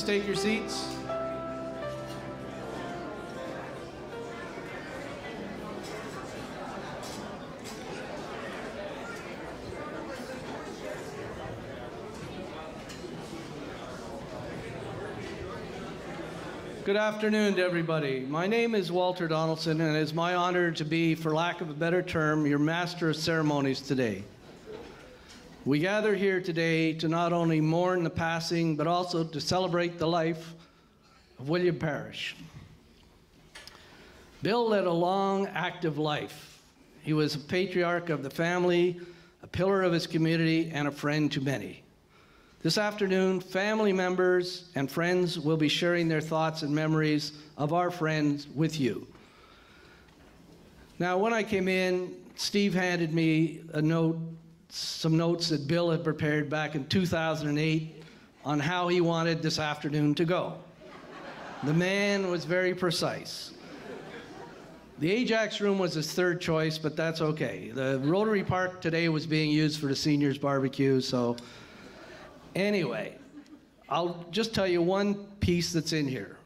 Please take your seats. Good afternoon to everybody. My name is Walter Donaldson, and it is my honor to be, for lack of a better term, your master of ceremonies today. We gather here today to not only mourn the passing, but also to celebrate the life of William Parish. Bill led a long, active life. He was a patriarch of the family, a pillar of his community, and a friend to many. This afternoon, family members and friends will be sharing their thoughts and memories of our friends with you. Now, when I came in, Steve handed me a note, some notes that Bill had prepared back in 2008 on how he wanted this afternoon to go. The man was very precise. The Ajax room was his third choice, but that's okay. The Rotary Park today was being used for the seniors barbecue, so anyway, I'll just tell you one piece that's in here.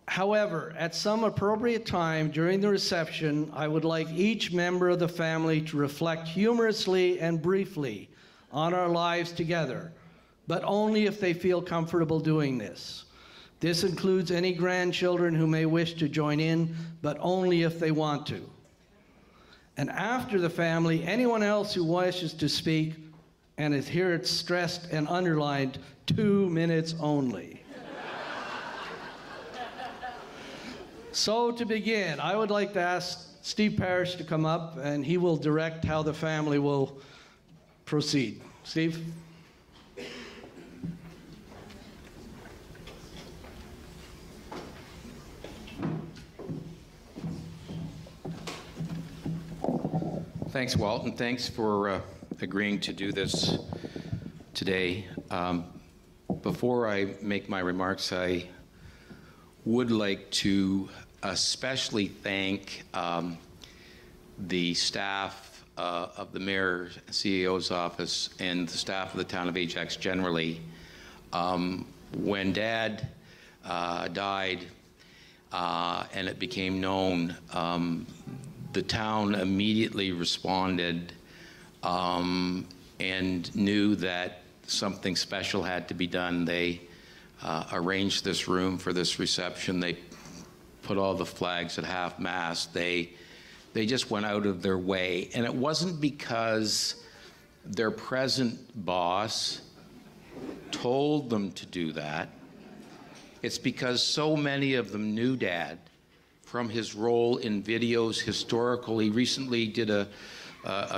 However, at some appropriate time during the reception, I would like each member of the family to reflect humorously and briefly on our lives together, but only if they feel comfortable doing this. This includes any grandchildren who may wish to join in, but only if they want to. And after the family, anyone else who wishes to speak, and here it's stressed and underlined, 2 minutes only. So to begin, I would like to ask Steve Parish to come up, and he will direct how the family will proceed. Steve? Thanks, Walt, and thanks for agreeing to do this today. Before I make my remarks, I would like to especially thank the staff of the Mayor, CEO's office, and the staff of the town of Ajax generally. When Dad died and it became known, the town immediately responded and knew that something special had to be done. They arranged this room for this reception. They put all the flags at half-mast. They just went out of their way. And it wasn't because their present boss told them to do that. It's because so many of them knew Dad from his role in videos, historical. He recently did a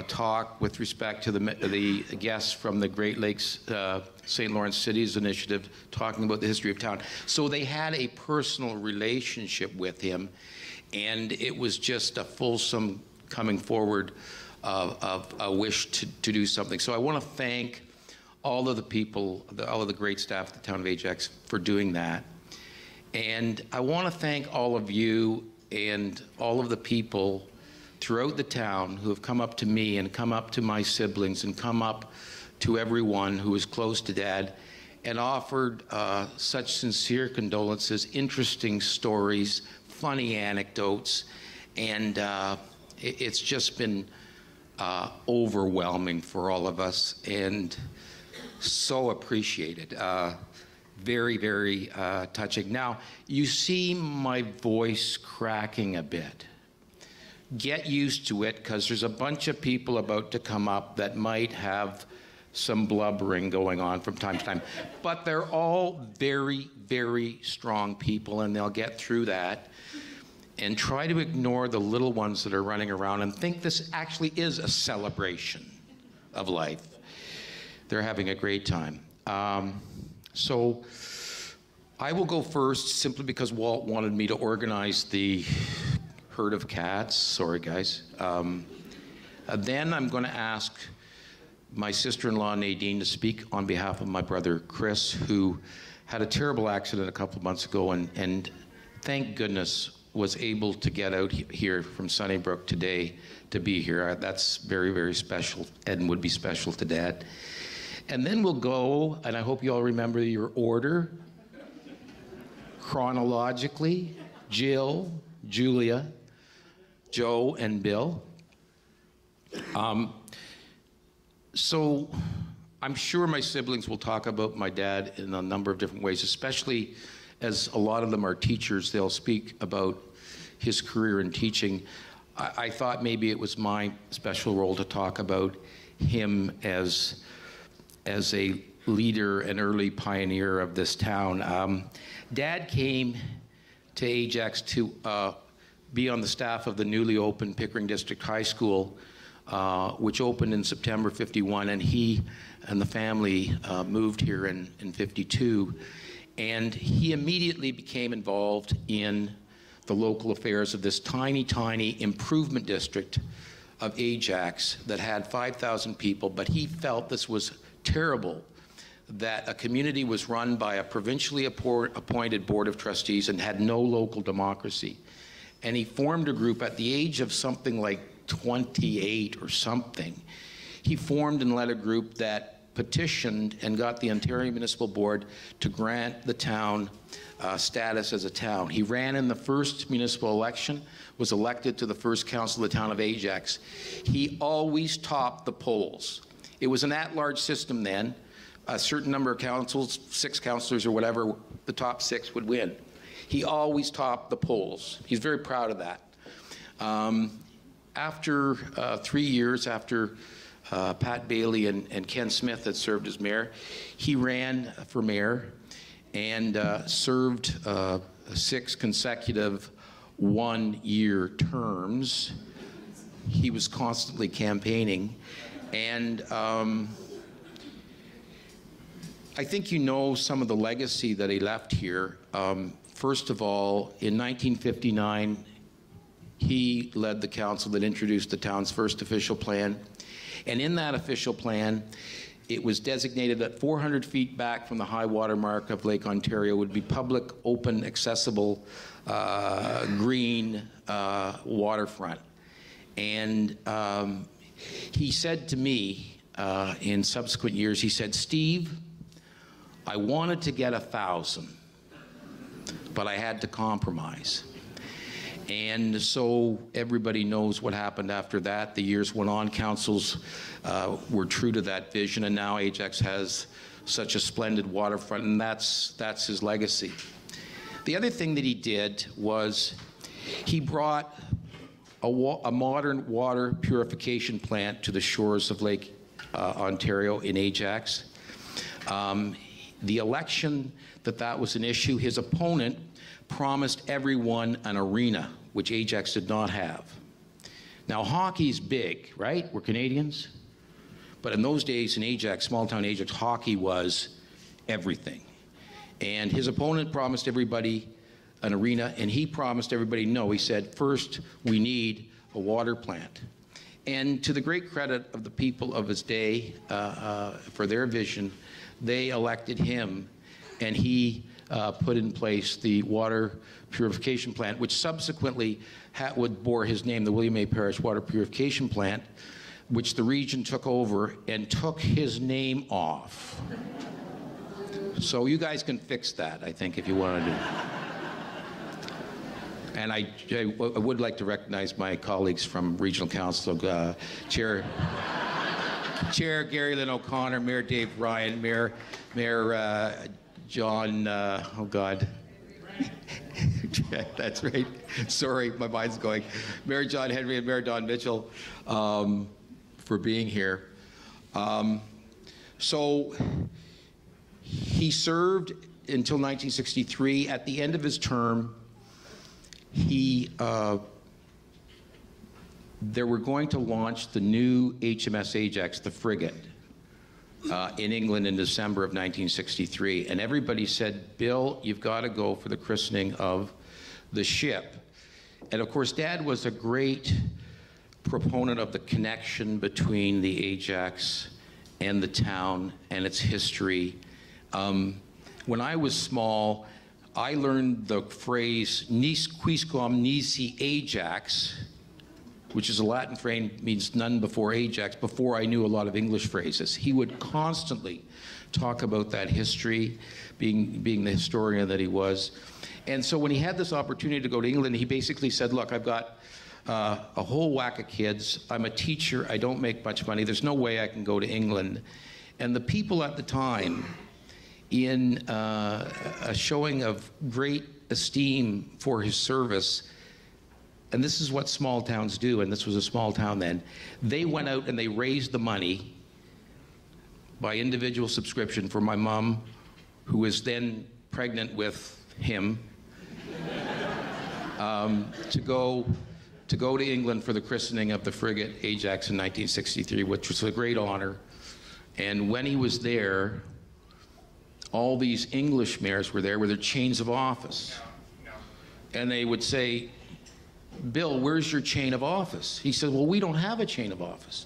talk with respect to the guests from the Great Lakes St. Lawrence Cities Initiative talking about the history of town. So they had a personal relationship with him, and it was just a fulsome coming forward of a wish to do something. So I want to thank all of the people, all of the great staff at the town of Ajax for doing that. And I want to thank all of you and all of the people throughout the town who have come up to me and come up to my siblings and come up to everyone who is close to Dad and offered such sincere condolences, interesting stories, funny anecdotes, and it's just been overwhelming for all of us and so appreciated. Very, very touching. Now, you see my voice cracking a bit. Get used to it, because there's a bunch of people about to come up that might have some blubbering going on from time to time. But they're all very, very strong people, and they'll get through that. And try to ignore the little ones that are running around and think this actually is a celebration of life. They're having a great time. So I will go first simply because Walt wanted me to organize the herd of cats. Sorry, guys. Then I'm going to ask my sister-in-law Nadine to speak on behalf of my brother Chris, who had a terrible accident a couple of months ago and thank goodness was able to get out here from Sunnybrook today to be here. That's very, very special and would be special to Dad. And then we'll go, and I hope you all remember your order. chronologically, Jill, Julia, Joe, and Bill. So I'm sure my siblings will talk about my dad in a number of different ways, especially as a lot of them are teachers. They'll speak about his career in teaching. I thought maybe it was my special role to talk about him as a leader, an early pioneer of this town. Dad came to Ajax to be on the staff of the newly opened Pickering District High School, which opened in September '51, and he and the family moved here in '52. And he immediately became involved in the local affairs of this tiny, tiny improvement district of Ajax that had 5,000 people, but he felt this was terrible, that a community was run by a provincially appointed board of trustees and had no local democracy. And he formed a group at the age of something like 28 or something. He formed and led a group that petitioned and got the Ontario Municipal Board to grant the town status as a town. He ran in the first municipal election, was elected to the first council of the town of Ajax. He always topped the polls. It was an at-large system then. A certain number of councils, 6 councillors or whatever, the top 6 would win. He always topped the polls. He's very proud of that. After 3 years after Pat Bailey and Ken Smith had served as mayor, he ran for mayor and served 6 consecutive one-year terms. He was constantly campaigning, and I think you know some of the legacy that he left here. First of all, in 1959, he led the council that introduced the town's first official plan. And in that official plan, it was designated that 400 feet back from the high water mark of Lake Ontario would be public, open, accessible, green waterfront. And he said to me in subsequent years, he said, "Steve, I wanted to get 1,000, but I had to compromise." And so everybody knows what happened after that. The years went on, councils were true to that vision, and now Ajax has such a splendid waterfront, and that's his legacy. The other thing that he did was he brought a modern water purification plant to the shores of Lake Ontario in Ajax. The election that was an issue, his opponent promised everyone an arena, which Ajax did not have. Now, hockey's big, right? We're Canadians. But in those days in Ajax, small town Ajax, hockey was everything. And his opponent promised everybody an arena, and he promised everybody no. He said, first, we need a water plant. And to the great credit of the people of his day, for their vision, they elected him, and he put in place the water purification plant, which subsequently would bore his name, the William A. Parish Water Purification Plant, which the region took over and took his name off. So you guys can fix that, I think, if you want to do it. And I would like to recognize my colleagues from Regional Council, Chair Gary Lynn O'Connor, Mayor Dave Ryan, Mayor John, oh God. That's right. Sorry, my mind's going. Mayor John Henry and Mayor Don Mitchell for being here. So he served until 1963. At the end of his term, they were going to launch the new HMS Ajax, the frigate, in England in December of 1963. And everybody said, Bill, you've got to go for the christening of the ship. And of course, Dad was a great proponent of the connection between the Ajax and the town and its history. When I was small, I learned the phrase "nis quisquam nisi Ajax," which is a Latin phrase, means none before Ajax, before I knew a lot of English phrases. He would constantly talk about that history, being the historian that he was. And so when he had this opportunity to go to England, he basically said, look, I've got a whole whack of kids. I'm a teacher. I don't make much money. There's no way I can go to England. And the people at the time, in a showing of great esteem for his service, and this is what small towns do, and this was a small town then, they went out and they raised the money by individual subscription for my mom, who was then pregnant with him, to go to England for the christening of the frigate Ajax in 1963, which was a great honor. And when he was there, all these English mayors were there with their chains of office. And they would say, Bill, where's your chain of office? He said, well, we don't have a chain of office.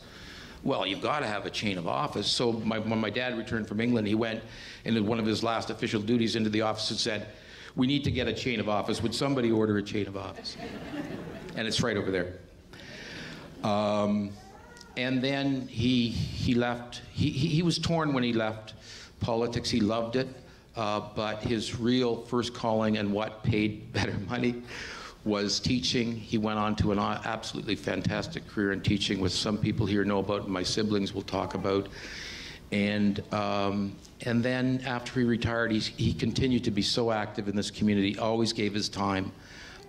Well, you've got to have a chain of office. So when my dad returned from England, he went into one of his last official duties into the office and said, we need to get a chain of office. Would somebody order a chain of office? And it's right over there. And then he left. He was torn when he left politics. He loved it. But his real first calling and what paid better money was teaching. He went on to an absolutely fantastic career in teaching, which some people here know about, and my siblings will talk about. And then after he retired, he continued to be so active in this community, always gave his time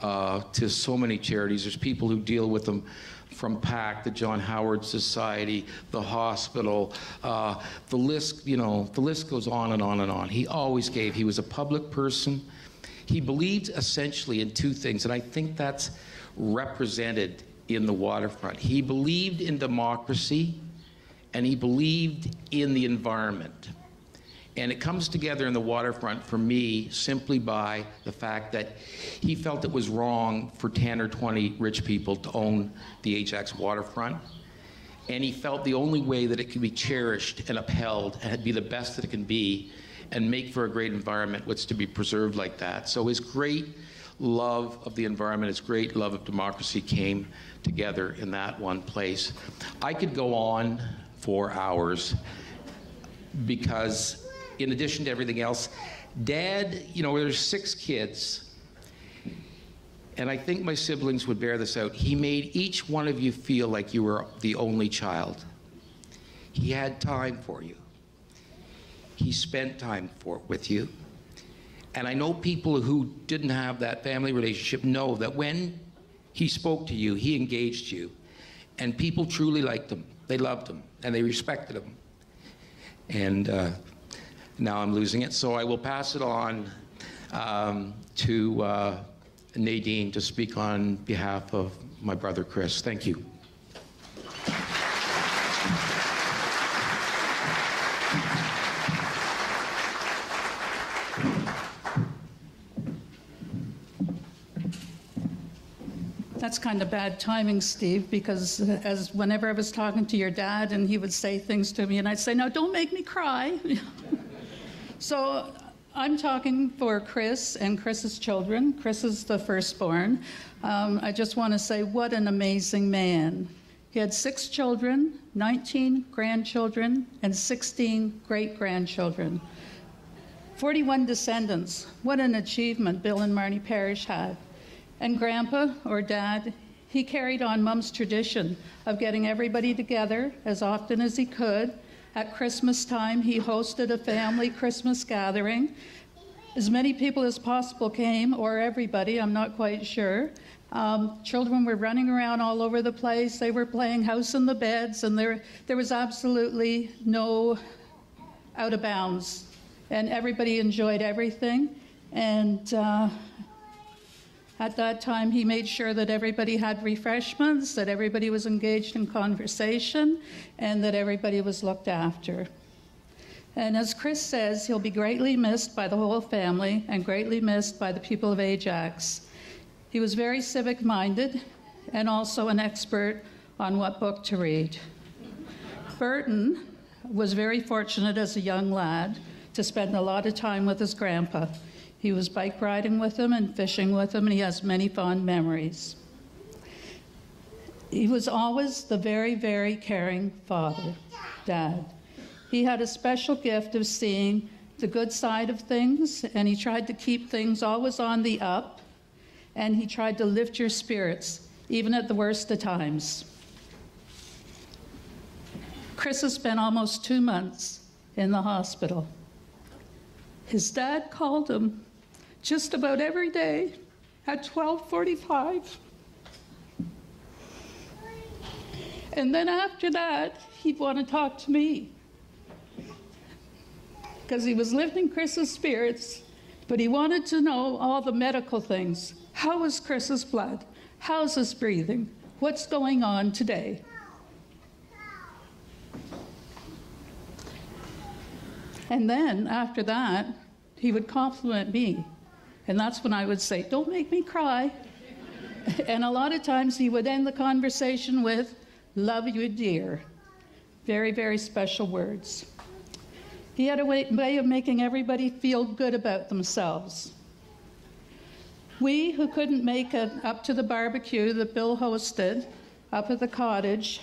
to so many charities. There's people who deal with them, from PAC, the John Howard Society, the hospital, the list, the list goes on and on and on. He always gave. He was a public person. He believed essentially in two things, and I think that's represented in the waterfront. He believed in democracy, and he believed in the environment. And it comes together in the waterfront for me simply by the fact that he felt it was wrong for 10 or 20 rich people to own the Ajax waterfront. And he felt the only way that it could be cherished and upheld and be the best that it can be and make for a great environment was to be preserved like that. So his great love of the environment, his great love of democracy came together in that one place. I could go on for hours because in addition to everything else, Dad, there's 6 kids, and I think my siblings would bear this out. He made each one of you feel like you were the only child. He had time for you. He spent time with you. And I know people who didn't have that family relationship know that when he spoke to you, he engaged you. And people truly liked him. They loved him, and they respected him. And now I'm losing it, so I will pass it on to Nadine to speak on behalf of my brother Chris. Thank you. That's kind of bad timing, Steve, because whenever I was talking to your dad and he would say things to me and I'd say, no, don't make me cry. So I'm talking for Chris and Chris's children. Chris is the firstborn. I just want to say what an amazing man. He had 6 children, 19 grandchildren, and 16 great-grandchildren. 41 descendants. What an achievement Bill and Marnie Parish had. And Grandpa, or Dad, he carried on Mom's tradition of getting everybody together as often as he could. At Christmas time, he hosted a family Christmas gathering. As many people as possible came, or everybody, I'm not quite sure. Children were running around all over the place. They were playing house in the beds, and there was absolutely no out of bounds. And everybody enjoyed everything. And at that time, he made sure that everybody had refreshments, that everybody was engaged in conversation, and that everybody was looked after. And as Chris says, he'll be greatly missed by the whole family and greatly missed by the people of Ajax. He was very civic-minded and also an expert on what book to read. Burton was very fortunate as a young lad to spend a lot of time with his grandpa. He was bike riding with him and fishing with him, and he has many fond memories. He was always the very, very caring father, Dad. He had a special gift of seeing the good side of things, and he tried to keep things always on the up, and he tried to lift your spirits, even at the worst of times. Chris has spent almost 2 months in the hospital. His dad called him just about every day at 12:45. And then after that, he'd want to talk to me, because he was lifting Chris's spirits, but he wanted to know all the medical things. How is Chris's blood? How's his breathing? What's going on today? And then after that, he would compliment me. And that's when I would say, "Don't make me cry." And a lot of times he would end the conversation with, "Love you, dear." Very, very special words. He had a way of making everybody feel good about themselves. We who couldn't make it up to the barbecue that Bill hosted up at the cottage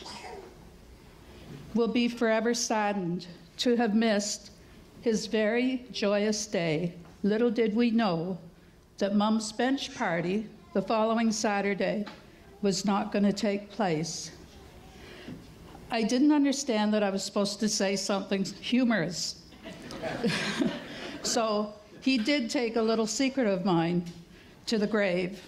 will be forever saddened to have missed his very joyous day. Little did we know that Mom's bench party the following Saturday was not going to take place. I didn't understand that I was supposed to say something humorous. So he did take a little secret of mine to the grave.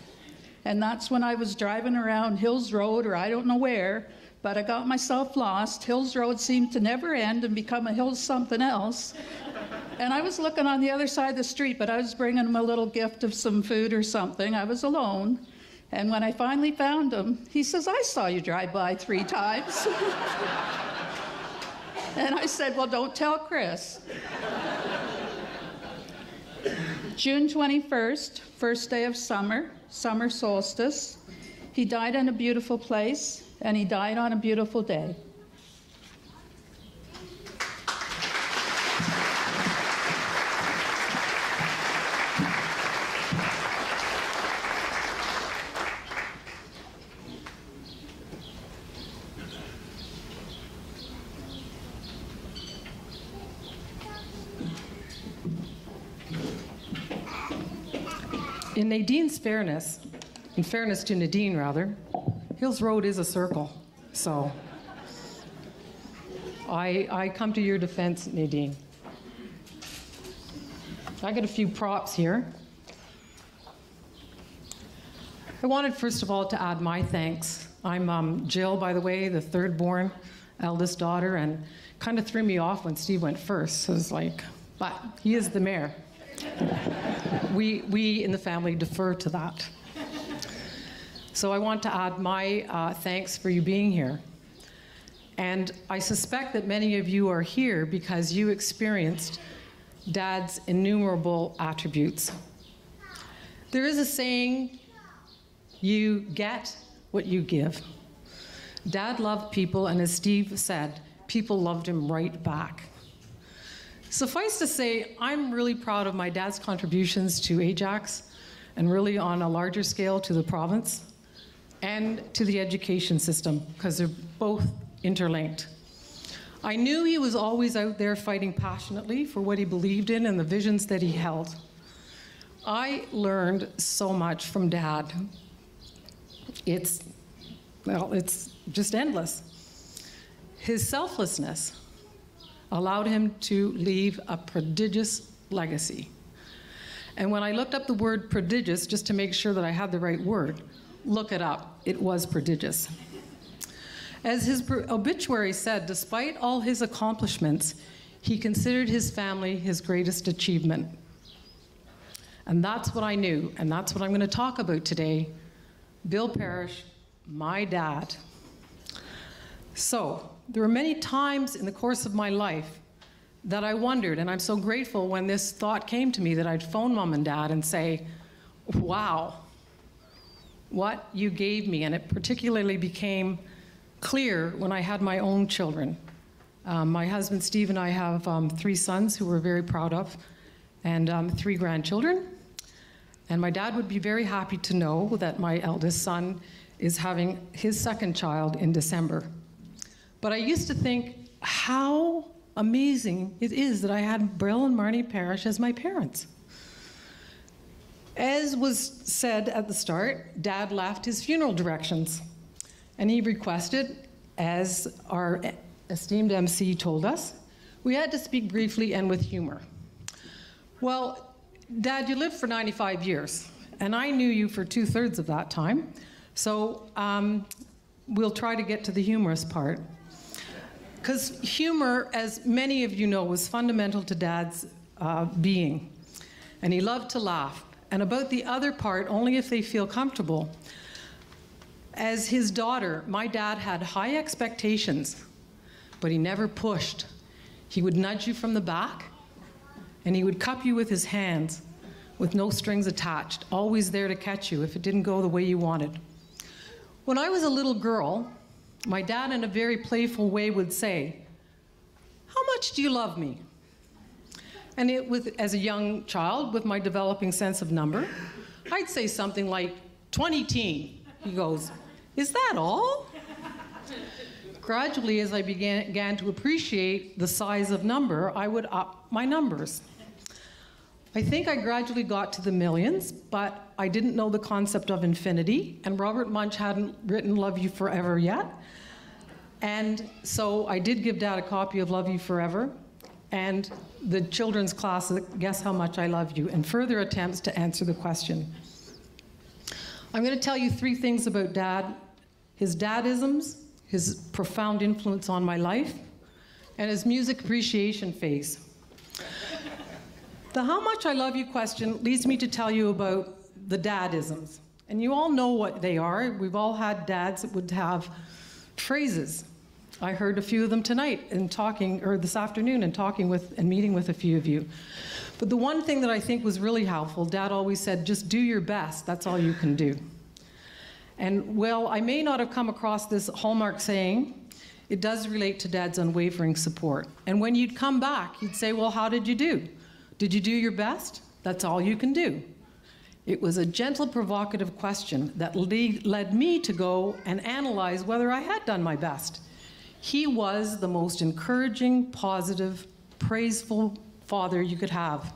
And that's when I was driving around Hills Road, or I don't know where, but I got myself lost. Hills Road seemed to never end and become a Hills something else. And I was looking on the other side of the street, but I was bringing him a little gift of some food or something. I was alone. And when I finally found him, he says, "I saw you drive by 3 times." And I said, "Well, don't tell Chris." June 21st, first day of summer, summer solstice. He died in a beautiful place, and he died on a beautiful day. In Nadine's fairness, in fairness to Nadine rather, Hills Road is a circle. So I come to your defense, Nadine. I got a few props here. I wanted first of all to add my thanks. I'm Jill, by the way, the third born eldest daughter, and kind of threw me off when Steve went first. So it's like, but he is the mayor. We in the family defer to that. So I want to add my thanks for you being here. And I suspect that many of you are here because you experienced Dad's innumerable attributes. There is a saying, you get what you give. Dad loved people, and as Steve said, people loved him right back. Suffice to say, I'm really proud of my dad's contributions to Ajax, and really on a larger scale to the province and to the education system, because they're both interlinked. I knew he was always out there fighting passionately for what he believed in and the visions that he held. I learned so much from Dad. It's just endless. His selflessness allowed him to leave a prodigious legacy. And when I looked up the word prodigious, just to make sure that I had the right word, look it up, it was prodigious. As his obituary said, despite all his accomplishments, he considered his family his greatest achievement. And that's what I knew, and that's what I'm going to talk about today. Bill Parish, my dad. So, there were many times in the course of my life that I wondered, and I'm so grateful when this thought came to me that I'd phone Mom and Dad and say, wow, what you gave me. And it particularly became clear when I had my own children. My husband Steve and I have 3 sons who we're very proud of, and 3 grandchildren. And my dad would be very happy to know that my eldest son is having his 2nd child in December. But I used to think, how amazing it is that I had Brill and Marnie Parish as my parents. As was said at the start, Dad left his funeral directions, and he requested, as our esteemed MC told us, we had to speak briefly and with humor. Well, Dad, you lived for 95 years, and I knew you for 2/3 of that time, so we'll try to get to the humorous part. Because humor, as many of you know, was fundamental to Dad's being, and he loved to laugh. And about the other part, only if they feel comfortable. As his daughter, my dad had high expectations, but he never pushed. He would nudge you from the back, and he would cup you with his hands with no strings attached, always there to catch you if it didn't go the way you wanted. When I was a little girl, my dad in a very playful way would say, "How much do you love me?" And as a young child, with my developing sense of number, I'd say something like 20-teen. He goes, "Is that all?" Gradually, as I began to appreciate the size of number, I would up my numbers. I think I gradually got to the millions, but I didn't know the concept of infinity, and Robert Munch hadn't written Love You Forever yet. And so I did give Dad a copy of Love You Forever, and the children's classic, Guess How Much I Love You, and further attempts to answer the question. I'm going to tell you 3 things about Dad: his dadisms, his profound influence on my life, and his music appreciation phase. The how much I love you question leads me to tell you about the dadisms. And you all know what they are. We've all had dads that would have phrases. I heard a few of them tonight or this afternoon and talking with and meeting with a few of you. But the one thing that I think was really helpful, Dad always said, just do your best, that's all you can do. And well, I may not have come across this hallmark saying, it does relate to Dad's unwavering support. And when you'd come back, you'd say, well, how did you do? Did you do your best? That's all you can do. It was a gentle, provocative question that led me to go and analyze whether I had done my best. He was the most encouraging, positive, praiseful father you could have.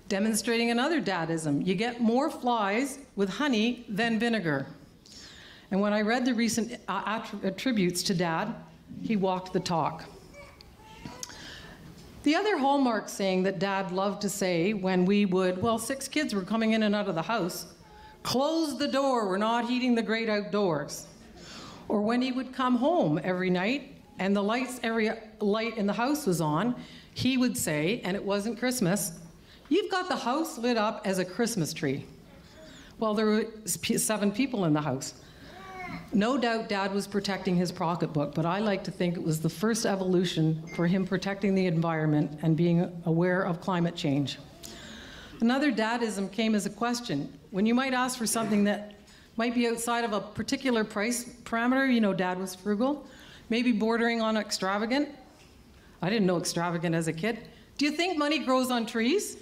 Demonstrating another dadism, you get more flies with honey than vinegar. And when I read the recent attributes to Dad, he walked the talk. The other hallmark saying that Dad loved to say when we would, 6 kids were coming in and out of the house, close the door, we're not heating the great outdoors. Or when he would come home every night and every light in the house was on, he would say, and it wasn't Christmas, you've got the house lit up as a Christmas tree. Well, there were 7 people in the house. No doubt Dad was protecting his pocketbook, but I like to think it was the first evolution for him protecting the environment and being aware of climate change. Another dadism came as a question. When you might ask for something that might be outside of a particular price parameter, you know Dad was frugal, maybe bordering on extravagant. I didn't know extravagant as a kid. Do you think money grows on trees?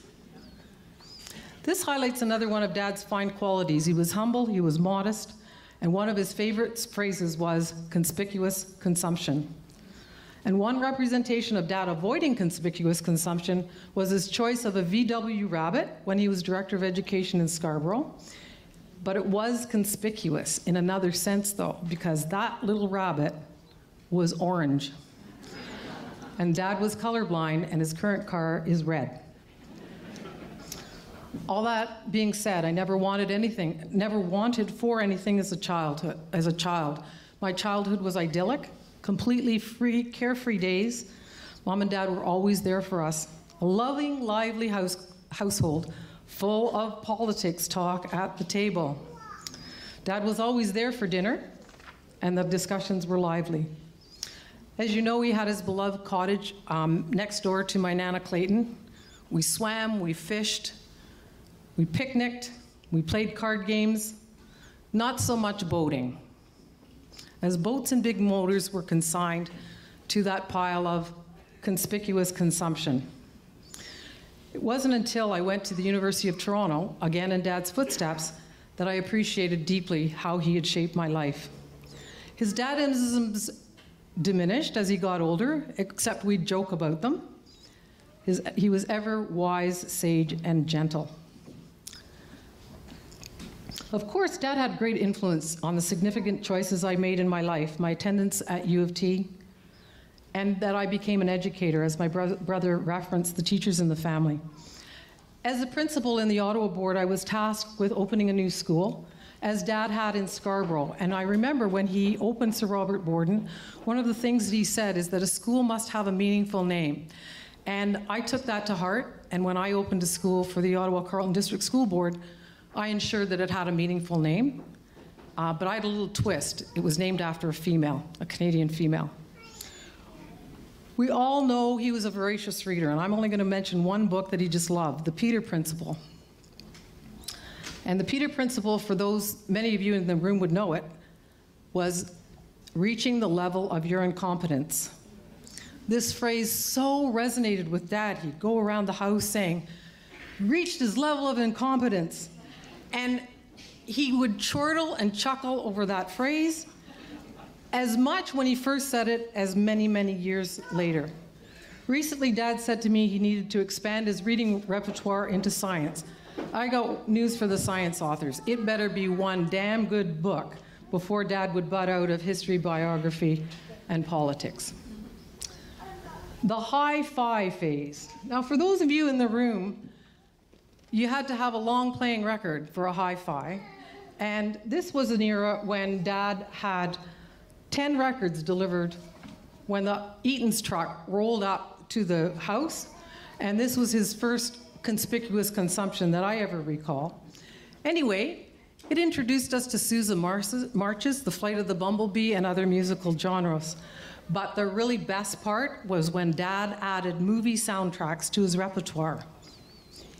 This highlights another one of Dad's fine qualities. He was humble, he was modest, and one of his favorite phrases was conspicuous consumption. And one representation of Dad avoiding conspicuous consumption was his choice of a VW Rabbit when he was Director of Education in Scarborough. But it was conspicuous in another sense, though, because that little rabbit was orange. And Dad was colorblind, and his current car is red. All that being said, I never wanted for anything as a child. My childhood was idyllic, completely free, carefree days. Mom and Dad were always there for us. A loving, lively household, full of politics talk at the table. Dad was always there for dinner, and the discussions were lively. As you know, he had his beloved cottage next door to my Nana Clayton. We swam, we fished, we picnicked, we played card games, not so much boating, as boats and big motors were consigned to that pile of conspicuous consumption. It wasn't until I went to the University of Toronto, again in Dad's footsteps, that I appreciated deeply how he had shaped my life. His dadisms diminished as he got older, except we'd joke about them. He was ever wise, sage, and gentle. Of course, Dad had great influence on the significant choices I made in my life, my attendance at U of T, and that I became an educator, as my brother referenced, the teachers in the family. As a principal in the Ottawa board, I was tasked with opening a new school, as Dad had in Scarborough. And I remember when he opened Sir Robert Borden, one of the things that he said is that a school must have a meaningful name. And I took that to heart, and when I opened a school for the Ottawa Carleton District School Board, I ensured that it had a meaningful name, but I had a little twist. It was named after a female, a Canadian female. We all know he was a voracious reader, and I'm only going to mention one book that he just loved, The Peter Principle. And The Peter Principle, for those, many of you in the room would know it, was reaching the level of your incompetence. This phrase so resonated with Dad. He'd go around the house saying, reached his level of incompetence. And he would chortle and chuckle over that phrase as much when he first said it as many, many years later. Recently, Dad said to me he needed to expand his reading repertoire into science. I got news for the science authors. It better be one damn good book before Dad would butt out of history, biography, and politics. The hi-fi phase. Now, for those of you in the room, you had to have a long playing record for a hi-fi. And this was an era when Dad had 10 records delivered when the Eaton's truck rolled up to the house. And this was his first conspicuous consumption that I ever recall. Anyway, it introduced us to Sousa marches, The Flight of the Bumblebee, and other musical genres. But the really best part was when Dad added movie soundtracks to his repertoire.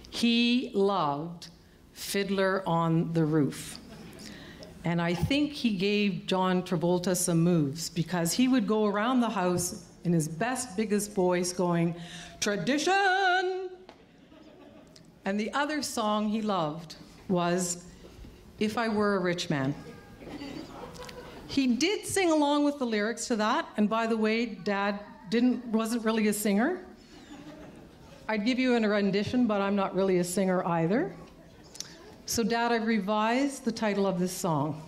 He loved Fiddler on the Roof. And I think he gave John Travolta some moves, because he would go around the house in his best, biggest voice going, "Tradition!" And the other song he loved was If I Were a Rich Man. He did sing along with the lyrics to that, and by the way, Dad wasn't really a singer. I'd give you a rendition, but I'm not really a singer either. So Dad, I've revised the title of this song.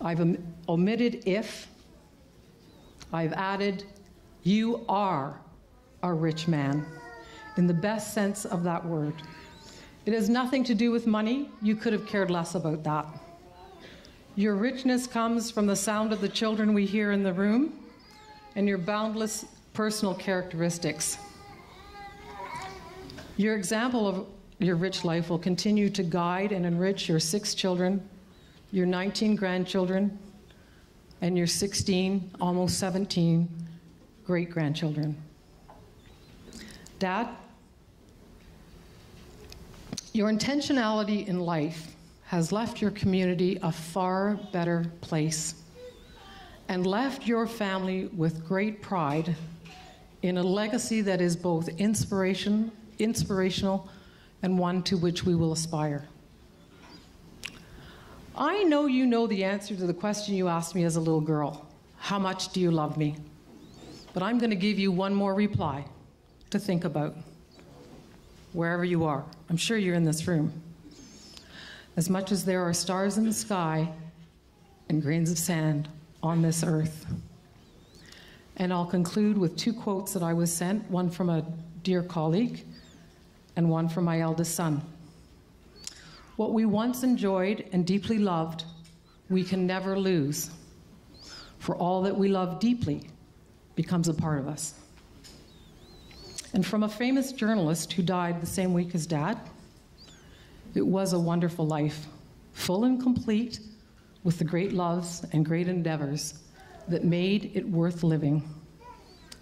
I've omitted if. I've added, you are a rich man, in the best sense of that word. It has nothing to do with money. You could have cared less about that. Your richness comes from the sound of the children we hear in the room and your boundless personal characteristics. Your example of your rich life will continue to guide and enrich your 6 children, your 19 grandchildren, and your 16, almost 17 great-grandchildren. Dad, your intentionality in life has left your community a far better place and left your family with great pride in a legacy that is both inspirational and one to which we will aspire. I know you know the answer to the question you asked me as a little girl. How much do you love me? But I'm going to give you one more reply to think about, wherever you are. I'm sure you're in this room. As much as there are stars in the sky and grains of sand on this earth. And I'll conclude with 2 quotes that I was sent, one from a dear colleague and one from my eldest son. What we once enjoyed and deeply loved, we can never lose, for all that we love deeply becomes a part of us. And from a famous journalist who died the same week as Dad, it was a wonderful life, full and complete with the great loves and great endeavors that made it worth living.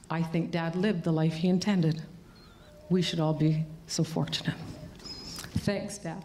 I think Dad lived the life he intended. We should all be so fortunate. Thanks, Dad.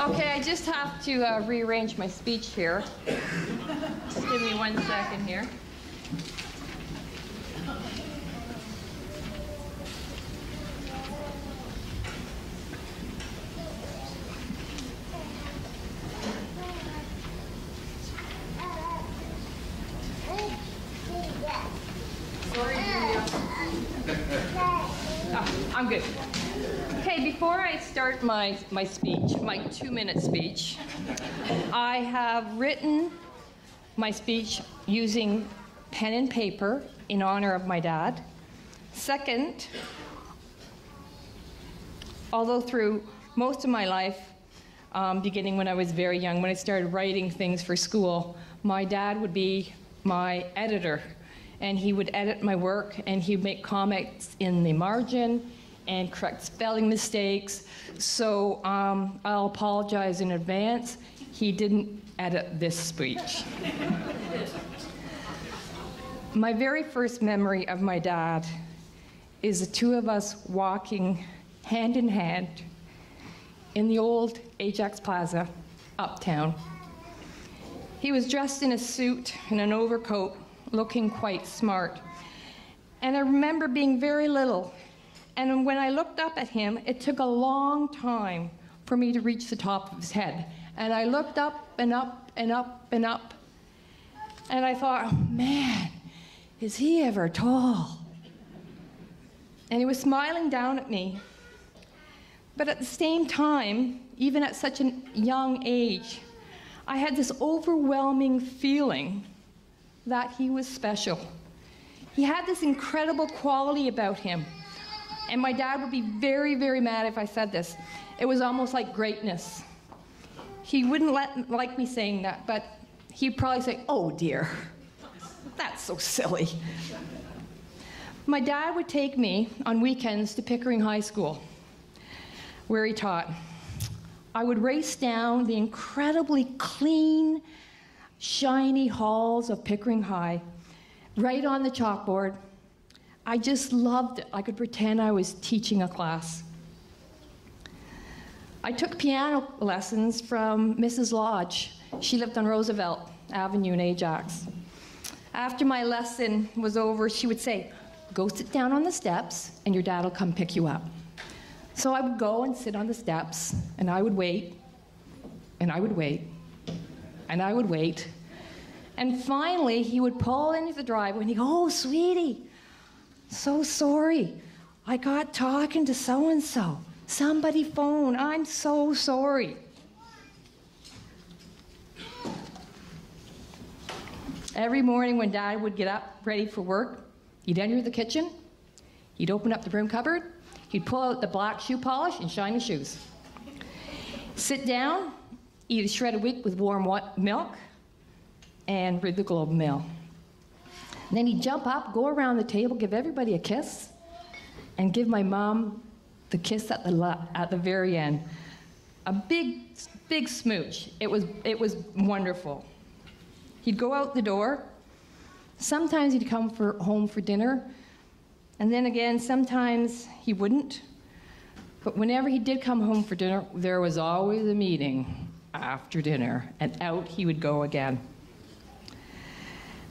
Okay, I just have to rearrange my speech here. Just give me 1 second here. I'm good. Okay, before I start my speech, my 2-minute speech, I have written my speech using pen and paper in honor of my dad. Second, although through most of my life, beginning when I was very young, when I started writing things for school, my dad would be my editor. And he would edit my work, and he'd make comments in the margin and correct spelling mistakes. So I'll apologize in advance. He didn't edit this speech. My very first memory of my dad is the two of us walking hand in hand in the old Ajax Plaza, uptown. He was dressed in a suit and an overcoat, looking quite smart. And I remember being very little. And when I looked up at him, it took a long time for me to reach the top of his head. And I looked up and up and up and up. And I thought, oh, man, is he ever tall? And he was smiling down at me. But at the same time, even at such a young age, I had this overwhelming feeling that he was special. He had this incredible quality about him. And my dad would be very, very mad if I said this. It was almost like greatness. He wouldn't like me saying that, but he'd probably say, oh dear, that's so silly. My dad would take me on weekends to Pickering High School, where he taught. I would race down the incredibly clean, shiny halls of Pickering High, right on the chalkboard. I just loved it. I could pretend I was teaching a class. I took piano lessons from Mrs. Lodge. She lived on Roosevelt Avenue in Ajax. After my lesson was over, she would say, go sit down on the steps and your dad will come pick you up. So I would go and sit on the steps, and I would wait, and I would wait, and I would wait. And finally, he would pull into the driveway and he'd go, oh, sweetie, so sorry. I got talking to so-and-so. Somebody phoned. I'm so sorry. Every morning when Dad would get up ready for work, he'd enter the kitchen, he'd open up the broom cupboard, he'd pull out the black shoe polish and shiny shoes. Sit down, eat a shredded wheat with warm milk, and read the Globe and Mail. And then he'd jump up, go around the table, give everybody a kiss, and give my mom the kiss at the very end. A big, big smooch. It was wonderful. He'd go out the door. Sometimes he'd come home for dinner, and then again, sometimes he wouldn't. But whenever he did come home for dinner, there was always a meeting after dinner, and out he would go again.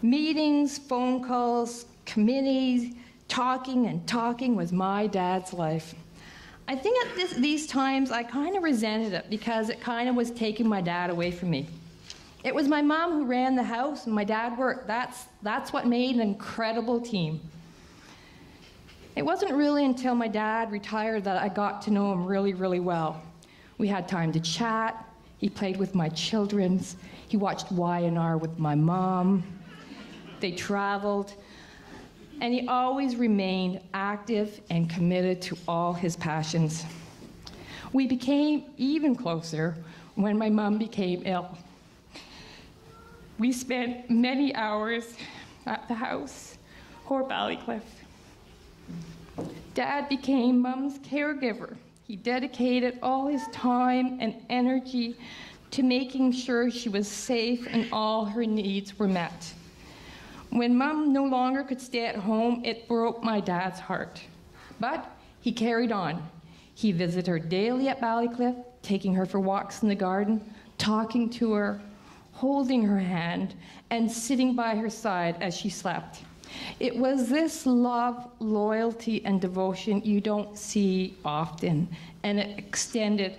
Meetings, phone calls, committees, talking and talking was my dad's life. I think at these times I kind of resented it because it kind of was taking my dad away from me. It was my mom who ran the house and my dad worked. That's what made an incredible team. It wasn't really until my dad retired that I got to know him really, really well. We had time to chat. He played with my children. He watched Y&R with my mom. They traveled, and he always remained active and committed to all his passions. We became even closer when my mom became ill. We spent many hours at the house or Ballycliffe. Dad became Mom's caregiver. He dedicated all his time and energy to making sure she was safe and all her needs were met. When Mom no longer could stay at home, it broke my dad's heart. But he carried on. He visited her daily at Ballycliffe, taking her for walks in the garden, talking to her, holding her hand, and sitting by her side as she slept. It was this love, loyalty, and devotion you don't see often, and it extended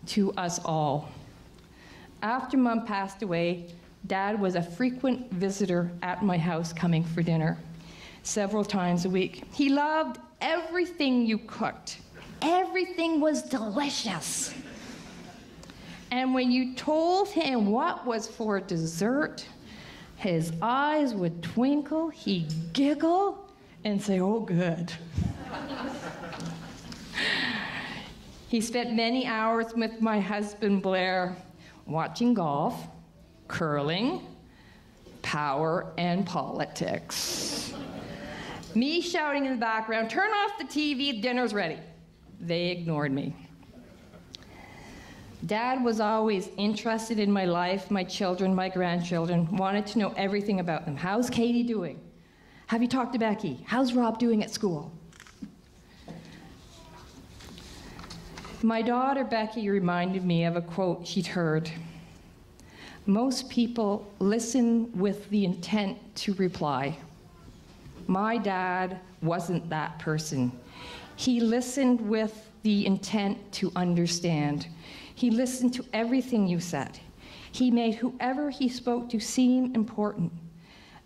to us all. After Mom passed away, Dad was a frequent visitor at my house, coming for dinner several times a week. He loved everything you cooked. Everything was delicious. And when you told him what was for dessert, his eyes would twinkle, he'd giggle, and say, "Oh, good." He spent many hours with my husband, Blair, watching golf, curling, power, and politics. Me shouting in the background, "Turn off the TV, dinner's ready." They ignored me. Dad was always interested in my life, my children, my grandchildren, wanted to know everything about them. "How's Katie doing? Have you talked to Becky? How's Rob doing at school?" My daughter, Becky, reminded me of a quote she'd heard. "Most people listen with the intent to reply. My dad wasn't that person. He listened with the intent to understand. He listened to everything you said. He made whoever he spoke to seem important.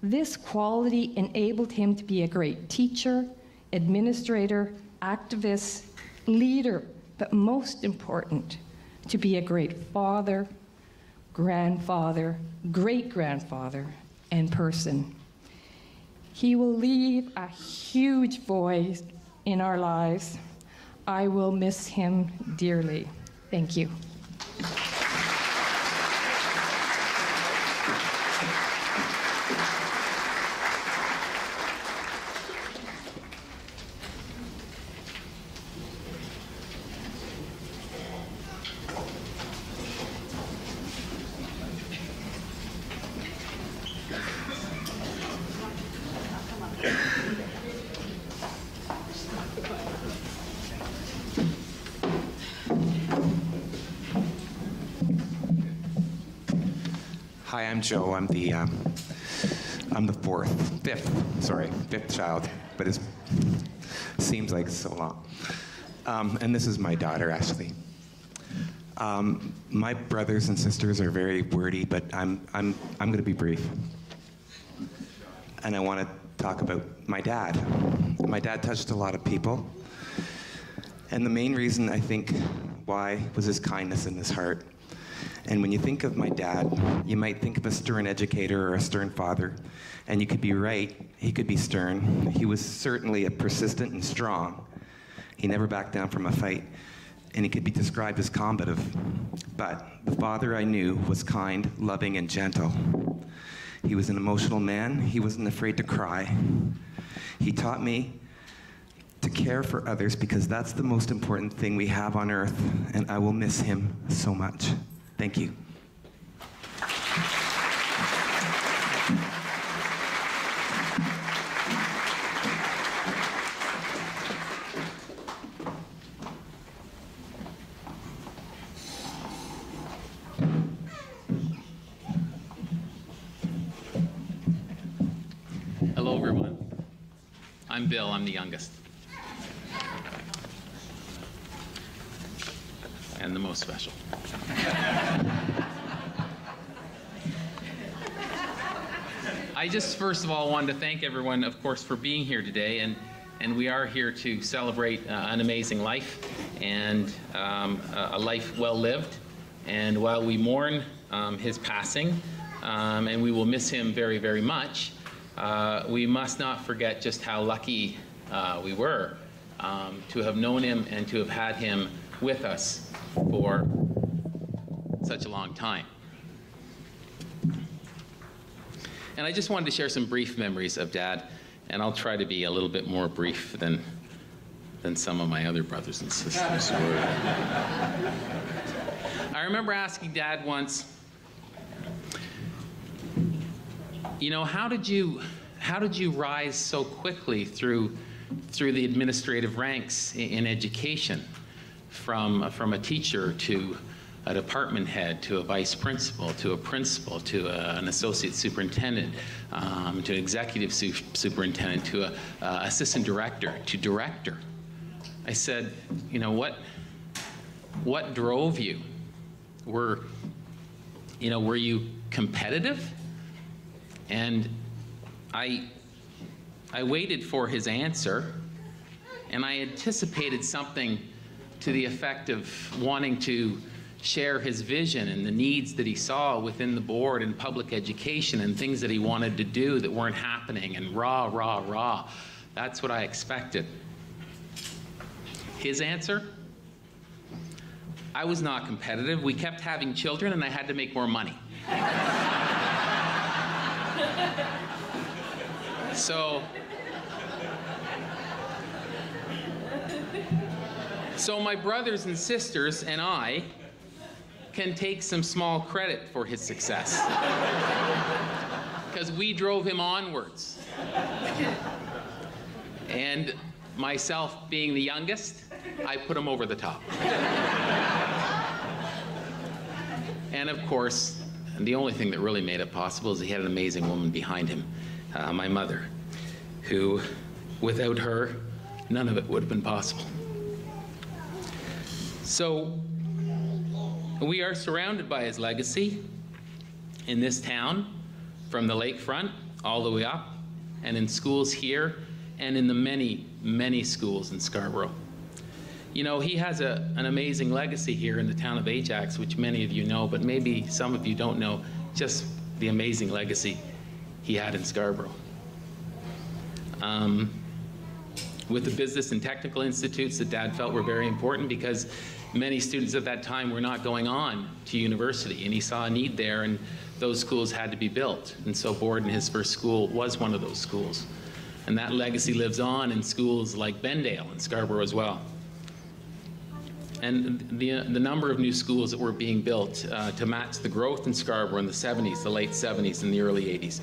This quality enabled him to be a great teacher, administrator, activist, leader, but most important, to be a great father, grandfather, great-grandfather, and person. He will leave a huge void in our lives. I will miss him dearly." Thank you. Hi, I'm Joe. I'm the fifth child, but it seems like so long. And this is my daughter, Ashley. My brothers and sisters are very wordy, but I'm going to be brief. And I want to talk about my dad. My dad touched a lot of people. And the main reason, I think, why was his kindness and his heart. And when you think of my dad, you might think of a stern educator or a stern father. And you could be right, he could be stern. He was certainly a persistent and strong. He never backed down from a fight. And he could be described as combative. But the father I knew was kind, loving, and gentle. He was an emotional man. He wasn't afraid to cry. He taught me to care for others because that's the most important thing we have on earth. And I will miss him so much. Thank you. Hello, everyone. I'm Bill. I'm the youngest. And the most special. I just first of all wanted to thank everyone, of course, for being here today, and we are here to celebrate an amazing life and a life well lived. And while we mourn his passing, and we will miss him very, very much, we must not forget just how lucky we were to have known him and to have had him with us for such a long time. And I just wanted to share some brief memories of Dad, and I'll try to be a little bit more brief than some of my other brothers and sisters were. I remember asking Dad once, you know, how did you rise so quickly through the administrative ranks in education? from a teacher to a department head, to a vice principal, to a principal, to an associate superintendent, to an executive superintendent, to an assistant director, to director. I said, you know, what drove you? Were you competitive? And I waited for his answer, and I anticipated something to the effect of wanting to share his vision and the needs that he saw within the board and public education and things that he wanted to do that weren't happening, and rah, rah, rah. That's what I expected. His answer? I was not competitive. We kept having children and I had to make more money. So my brothers and sisters and I can take some small credit for his success, because we drove him onwards. And myself being the youngest, I put him over the top. And of course, the only thing that really made it possible is he had an amazing woman behind him, my mother, who, without her, none of it would have been possible. So we are surrounded by his legacy in this town, from the lakefront all the way up, and in schools here, and in the many, many schools in Scarborough. You know, he has an amazing legacy here in the town of Ajax, which many of you know, but maybe some of you don't know just the amazing legacy he had in Scarborough. With the business and technical institutes that Dad felt were very important, because many students at that time were not going on to university, and he saw a need there, and those schools had to be built. And so Borden, his first school, was one of those schools. And that legacy lives on in schools like Bendale and Scarborough as well. And the number of new schools that were being built to match the growth in Scarborough in the 70s, the late 70s and the early 80s.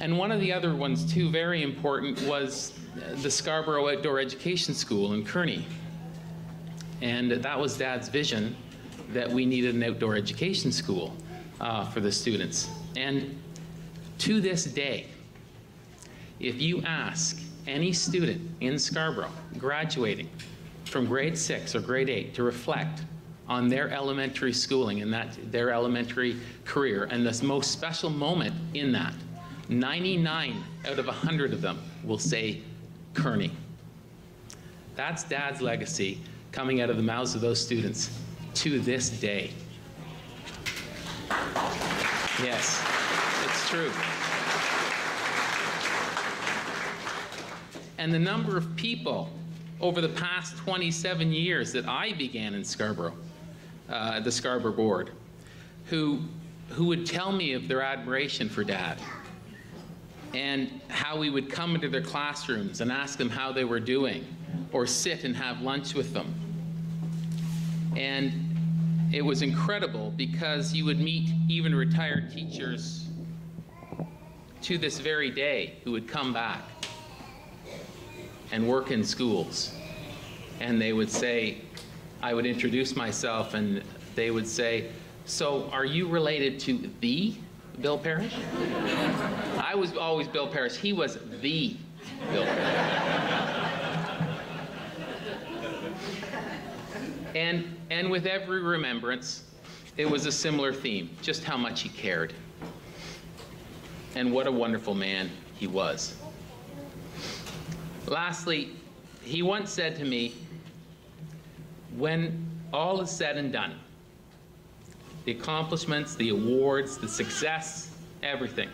And one of the other ones too, very important, was the Scarborough Outdoor Education School in Kearney. And that was Dad's vision, that we needed an outdoor education school for the students. And to this day, if you ask any student in Scarborough graduating from grade 6 or grade 8 to reflect on their elementary schooling and their elementary career and this most special moment in that, 99 out of 100 of them will say Kearney. That's Dad's legacy coming out of the mouths of those students to this day. Yes, it's true. And the number of people over the past 27 years that I began in Scarborough, the Scarborough Board, who would tell me of their admiration for Dad, and how we would come into their classrooms and ask them how they were doing, or sit and have lunch with them. And it was incredible, because you would meet even retired teachers to this very day who would come back and work in schools. And they would say, I would introduce myself, and they would say, so are you related to the Bill Parish? I was always Bill Parish. He was the Bill Parish. And with every remembrance, it was a similar theme, just how much he cared. And what a wonderful man he was. Lastly, he once said to me, when all is said and done, the accomplishments, the awards, the success, everything,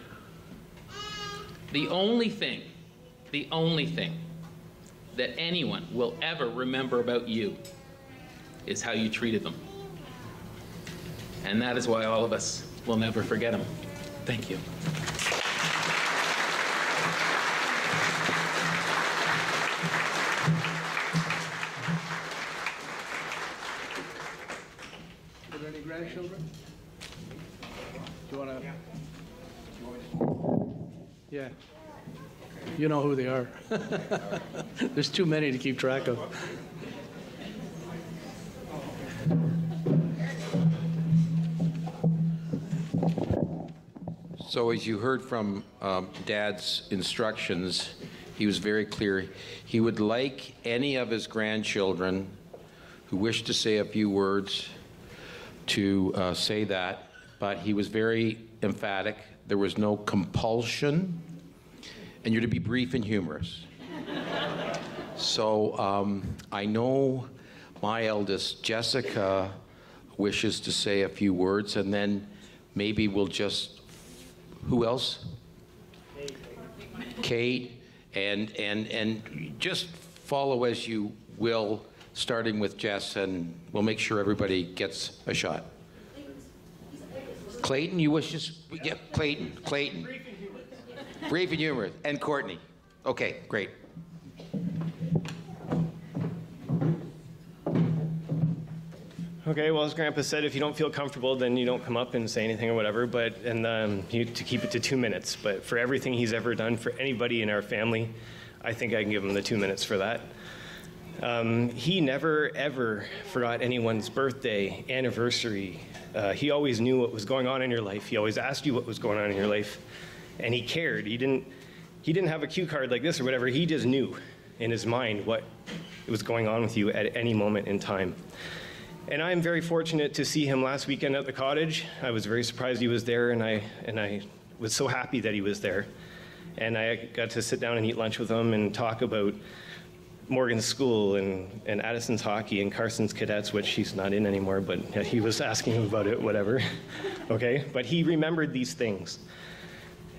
the only thing that anyone will ever remember about you is how you treated them. And that is why all of us will never forget him. Thank you. Are there any grandchildren? Do you want to? Yeah. You know who they are. There's too many to keep track of. So as you heard from Dad's instructions, he was very clear. He would like any of his grandchildren who wish to say a few words to say that, but he was very emphatic. There was no compulsion, and you're to be brief and humorous. So I know my eldest, Jessica, wishes to say a few words, and then maybe we'll just, who else? Kate, and just follow as you will, starting with Jess, and we'll make sure everybody gets a shot. Clayton, you wish to, yeah, Clayton. Brief and humorous. And Courtney. Okay, great. Okay, well, as Grandpa said, if you don't feel comfortable, then you don't come up and say anything or whatever, but, and you to keep it to 2 minutes. But for everything he's ever done for anybody in our family, I think I can give him the 2 minutes for that. He never, ever forgot anyone's birthday, anniversary. He always knew what was going on in your life. He always asked you what was going on in your life, and he cared. He didn't have a cue card like this or whatever. He just knew in his mind what was going on with you at any moment in time. And I'm very fortunate to see him last weekend at the cottage. I was very surprised he was there, and I was so happy that he was there. And I got to sit down and eat lunch with him and talk about Morgan's school and Addison's hockey and Carson's cadets, which he's not in anymore, but he was asking him about it, whatever. Okay, but he remembered these things.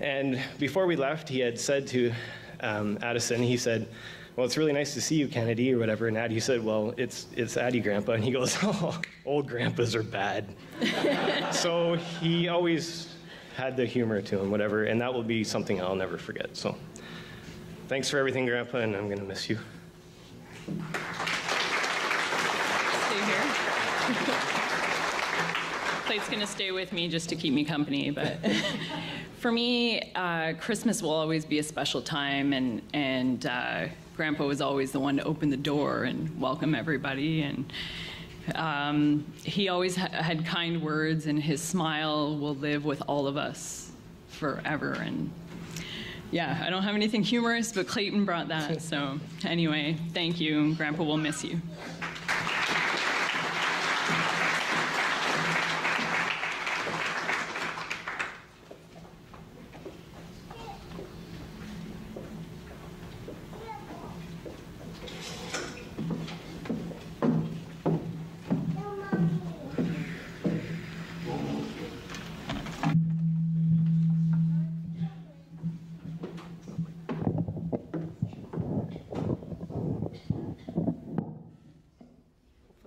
And before we left, he had said to Addison, he said, "Well, it's really nice to see you, Kennedy," or whatever. And Addie said, "Well, it's Addie, Grandpa." And he goes, "Oh, old grandpas are bad." So he always had the humor to him, whatever, and that will be something I'll never forget. So thanks for everything, Grandpa, and I'm going to miss you. Stay here. Clay's going to stay with me just to keep me company, but for me, Christmas will always be a special time, and Grandpa was always the one to open the door and welcome everybody, and he always had kind words, and his smile will live with all of us forever. And yeah, I don't have anything humorous, but Clayton brought that. So anyway, thank you. Grandpa will miss you.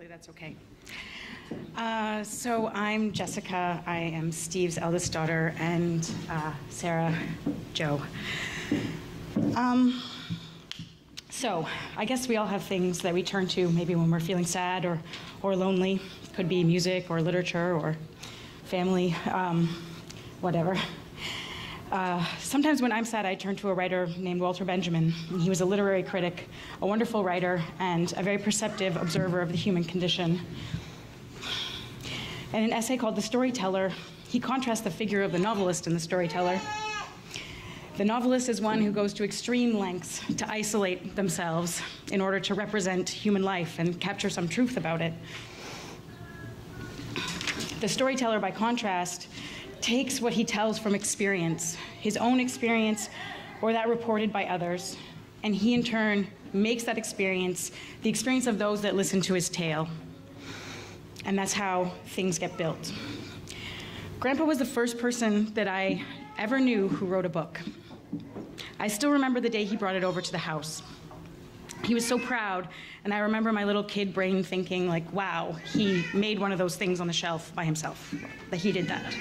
That's okay. So I'm Jessica. I am Steve's eldest daughter, and Sarah, Joe. So I guess we all have things that we turn to maybe when we're feeling sad or lonely. Could be music or literature or family, whatever. Sometimes when I'm sad, I turn to a writer named Walter Benjamin. He was a literary critic, a wonderful writer, and a very perceptive observer of the human condition. In an essay called The Storyteller, he contrasts the figure of the novelist and the storyteller. The novelist is one who goes to extreme lengths to isolate themselves in order to represent human life and capture some truth about it. The storyteller, by contrast, takes what he tells from experience, his own experience or that reported by others, and he in turn makes that experience the experience of those that listen to his tale. And that's how things get built. Grandpa was the first person that I ever knew who wrote a book. I still remember the day he brought it over to the house. He was so proud, and I remember my little kid brain thinking, like, wow, he made one of those things on the shelf by himself, that he did that.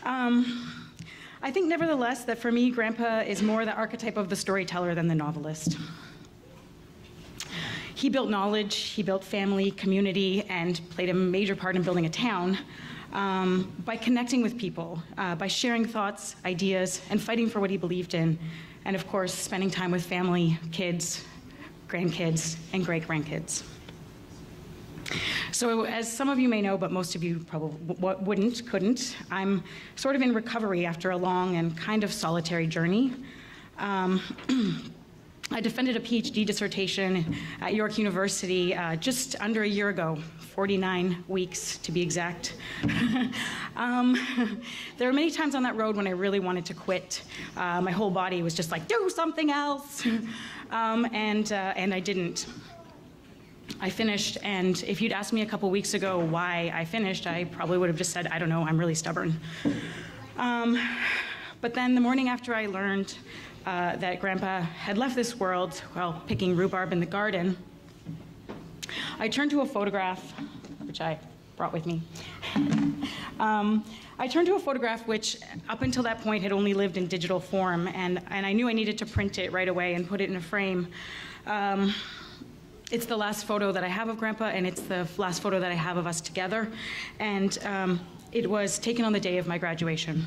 I think, nevertheless, that for me, Grandpa is more the archetype of the storyteller than the novelist. He built knowledge, he built family, community, and played a major part in building a town by connecting with people, by sharing thoughts, ideas, and fighting for what he believed in, and of course, spending time with family, kids, grandkids, and great-grandkids. So as some of you may know, but most of you probably couldn't, I'm sort of in recovery after a long and kind of solitary journey. I defended a PhD dissertation at York University just under a year ago, 49 weeks to be exact. There were many times on that road when I really wanted to quit. My whole body was just like, do something else. And I didn't. I finished, and if you'd asked me a couple weeks ago why I finished, I probably would have just said, I don't know, I'm really stubborn. But then the morning after I learned that Grandpa had left this world while picking rhubarb in the garden, I turned to a photograph, which I brought with me. I turned to a photograph which, up until that point, had only lived in digital form, and I knew I needed to print it right away and put it in a frame. It's the last photo that I have of Grandpa, and it's the last photo that I have of us together, and it was taken on the day of my graduation.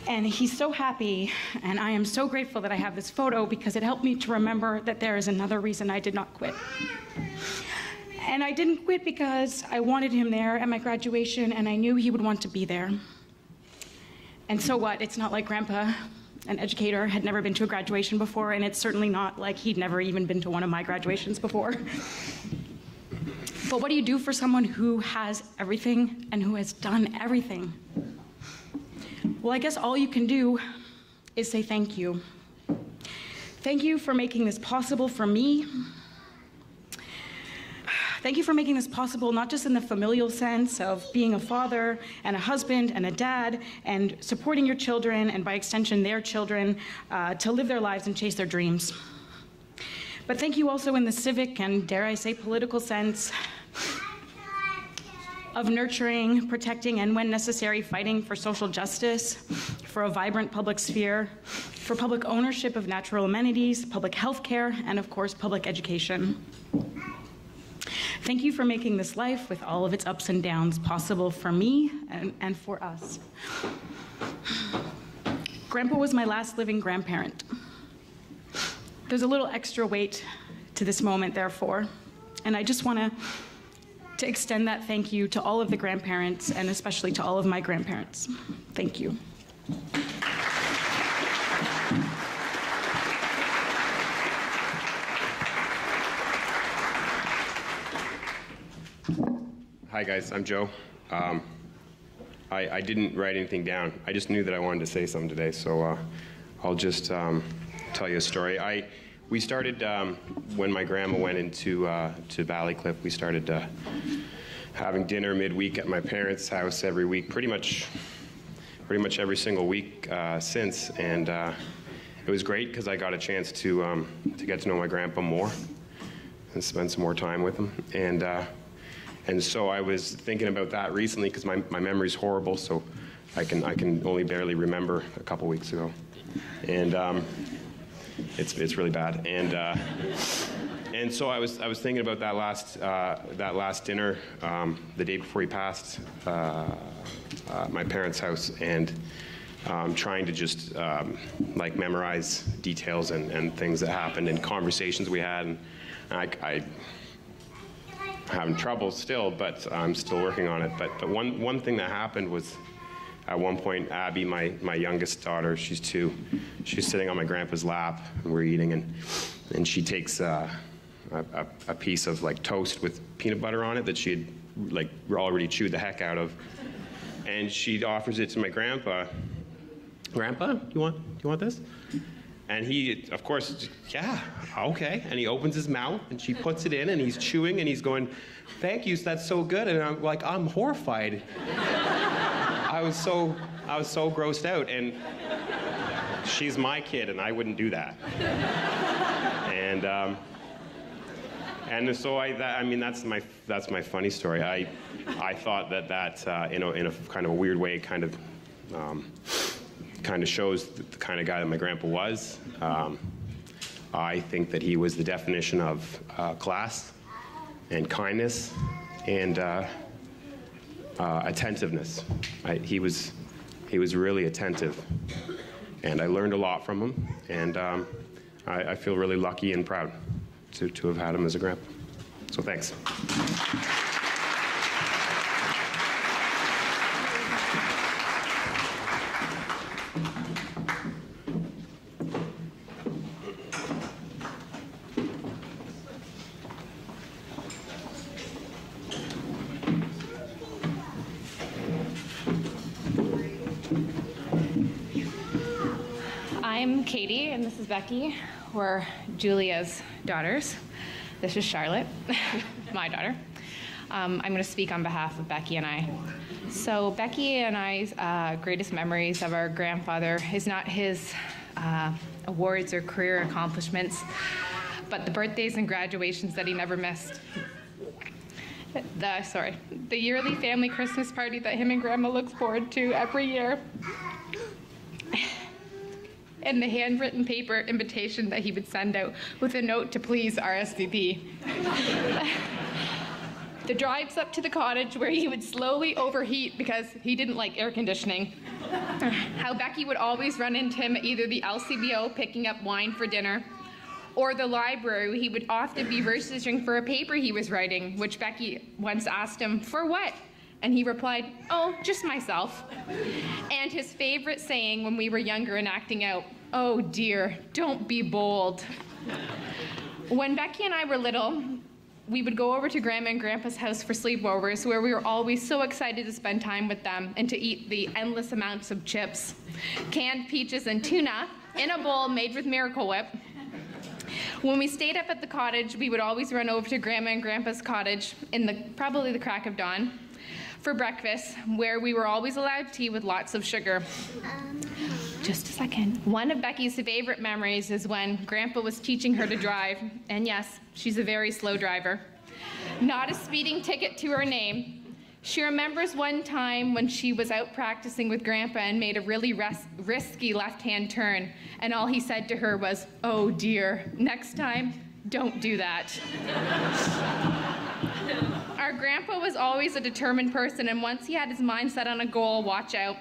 And he's so happy, and I am so grateful that I have this photo because it helped me to remember that there is another reason I did not quit. And I didn't quit because I wanted him there at my graduation, and I knew he would want to be there. And so what? It's not like Grandpa, an educator, had never been to a graduation before, and it's certainly not like he'd never even been to one of my graduations before. But what do you do for someone who has everything and who has done everything? Well, I guess all you can do is say thank you. Thank you for making this possible for me. Thank you for making this possible, not just in the familial sense of being a father and a husband and a dad and supporting your children and by extension their children to live their lives and chase their dreams. But thank you also in the civic and, dare I say, political sense of nurturing, protecting, and when necessary, fighting for social justice, for a vibrant public sphere, for public ownership of natural amenities, public health care, and of course, public education. Thank you for making this life, with all of its ups and downs, possible for me and for us. Grandpa was my last living grandparent. There's a little extra weight to this moment, therefore, and I just want to extend that thank you to all of the grandparents, and especially to all of my grandparents. Thank you. Hi guys, I'm Joe. I didn't write anything down. I just knew that I wanted to say something today, so I'll just tell you a story. We started, when my grandma went into to Valleycliff, we started having dinner midweek at my parents' house every week, pretty much every single week since, and it was great because I got a chance to get to know my grandpa more and spend some more time with him. And so I was thinking about that recently because my memory's horrible, so I can only barely remember a couple weeks ago, and it's really bad. And so I was thinking about that last dinner, the day before he passed, my parents' house, and trying to just like memorize details and things that happened and conversations we had, and I having trouble still, but I'm still working on it. But one thing that happened was, at one point, Abby, my youngest daughter, she's 2, she's sitting on my grandpa's lap, and we're eating, and she takes a piece of like toast with peanut butter on it that she had like already chewed the heck out of, and she offers it to my grandpa. Grandpa, do you want this? And he, of course, yeah, okay. And he opens his mouth, and she puts it in, and he's chewing, and he's going, "Thank you, that's so good." And I'm like, I'm horrified. I was so grossed out, and she's my kid, and I wouldn't do that. And so I mean, that's my funny story. I thought that in a kind of a weird way, kind of shows the kind of guy that my grandpa was. I think that he was the definition of class and kindness and attentiveness. He was really attentive, and I learned a lot from him, and I feel really lucky and proud to have had him as a grandpa. So thanks. I'm Katie, and this is Becky. We're Julia's daughters. This is Charlotte, my daughter. I'm going to speak on behalf of Becky and I. So Becky and I's greatest memories of our grandfather is not his awards or career accomplishments, but the birthdays and graduations that he never missed. The yearly family Christmas party that him and Grandma looks forward to every year. And the handwritten paper invitation that he would send out with a note to please RSVP. The drives up to the cottage where he would slowly overheat because he didn't like air conditioning. How Becky would always run into him at either the LCBO picking up wine for dinner or the library where he would often be researching for a paper he was writing, which Becky once asked him, "For what?" And he replied, "Oh, just myself." And his favorite saying when we were younger and acting out, "Oh dear, don't be bold." When Becky and I were little, we would go over to Grandma and Grandpa's house for sleepovers, where we were always so excited to spend time with them and to eat the endless amounts of chips, canned peaches, and tuna in a bowl made with Miracle Whip. When we stayed up at the cottage, we would always run over to Grandma and Grandpa's cottage in probably the crack of dawn for breakfast, where we were always allowed tea with lots of sugar. Just a second. One of Becky's favorite memories is when Grandpa was teaching her to drive, and yes, she's a very slow driver. Not a speeding ticket to her name. She remembers one time when she was out practicing with Grandpa and made a really risky left-hand turn, and all he said to her was, "Oh dear, next time, don't do that." Our Grandpa was always a determined person, and once he had his mind set on a goal, watch out.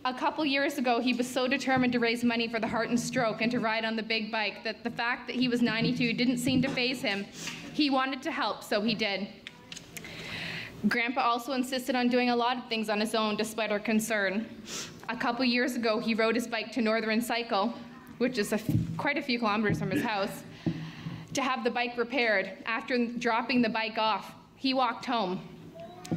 A couple years ago, he was so determined to raise money for the heart and stroke and to ride on the big bike that the fact that he was 92 didn't seem to faze him. He wanted to help, so he did. Grandpa also insisted on doing a lot of things on his own despite our concern. A couple years ago, he rode his bike to Northern Cycle, which is quite a few kilometers from his house, to have the bike repaired. After dropping the bike off, he walked home.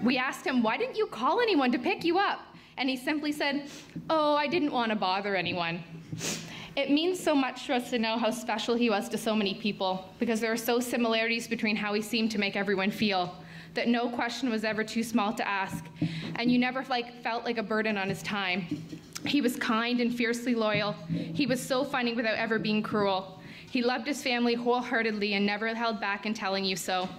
We asked him, "Why didn't you call anyone to pick you up?" And he simply said, "Oh, I didn't want to bother anyone." It means so much to us to know how special he was to so many people, because there are so similarities between how he seemed to make everyone feel, that no question was ever too small to ask, and you never felt like a burden on his time. He was kind and fiercely loyal. He was so funny without ever being cruel. He loved his family wholeheartedly and never held back in telling you so.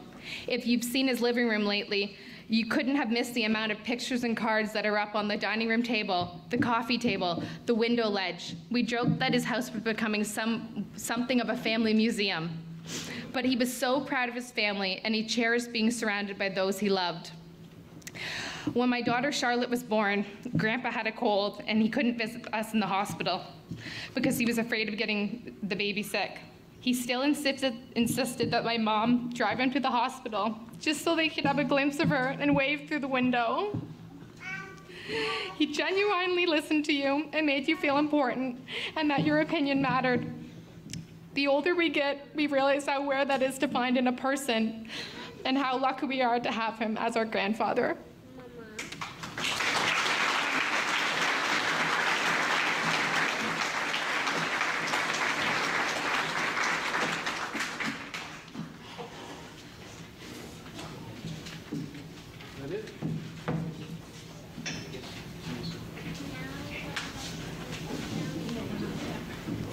If you've seen his living room lately, you couldn't have missed the amount of pictures and cards that are up on the dining room table, the coffee table, the window ledge. We joked that his house was becoming something of a family museum. But he was so proud of his family, and he cherished being surrounded by those he loved. When my daughter Charlotte was born, Grandpa had a cold, and he couldn't visit us in the hospital because he was afraid of getting the baby sick. He still insisted that my mom drive him to the hospital just so they could have a glimpse of her and wave through the window. He genuinely listened to you and made you feel important and that your opinion mattered. The older we get, we realize how rare that is to find in a person and how lucky we are to have him as our grandfather.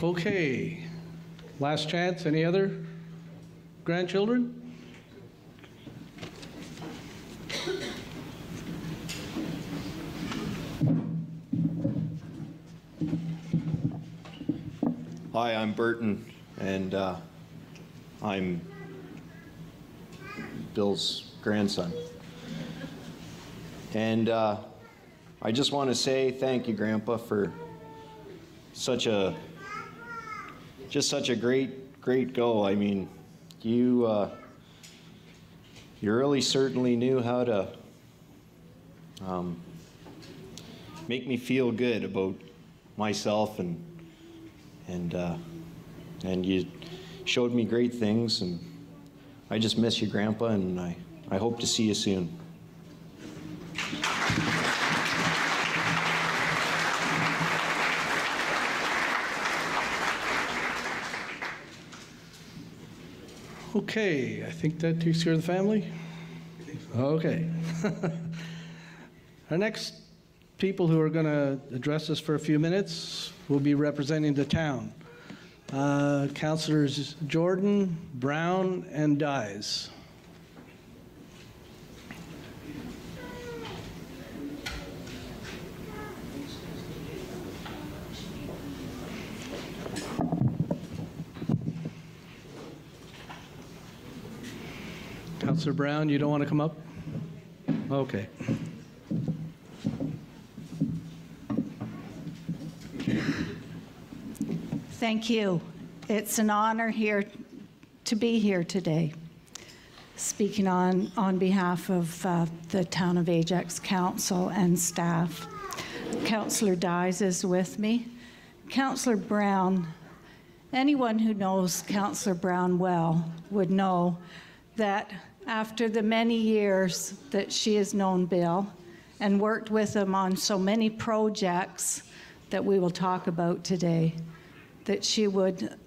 Okay, last chance. Any other grandchildren? Hi, I'm Burton, and I'm Bill's grandson. And I just want to say thank you, Grandpa, for such a great go. I mean, you you really certainly knew how to make me feel good about myself, and you showed me great things, and I just miss you, Grandpa, and I hope to see you soon. Okay, I think that takes care of the family. Okay. Our next people who are going to address us for a few minutes will be representing the town. Councillors Jordan, Brown, and Dyes. Councillor Brown, you don't want to come up? Okay. Thank you. It's an honor to be here today, speaking on behalf of the Town of Ajax Council and staff. Councillor Dyes is with me. Councillor Brown, anyone who knows Councillor Brown well would know that after the many years that she has known Bill and worked with him on so many projects that we will talk about today, that she would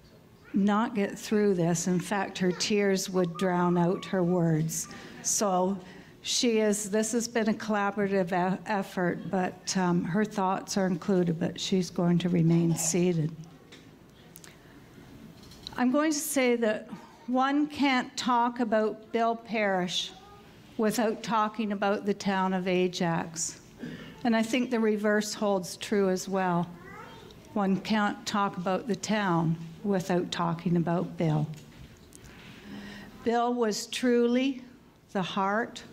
not get through this. In fact, her tears would drown out her words. So this has been a collaborative effort, but her thoughts are included, but she's going to remain seated. I'm going to say that one can't talk about Bill Parish without talking about the town of Ajax. And I think the reverse holds true as well. One can't talk about the town without talking about Bill. Bill was truly the heart,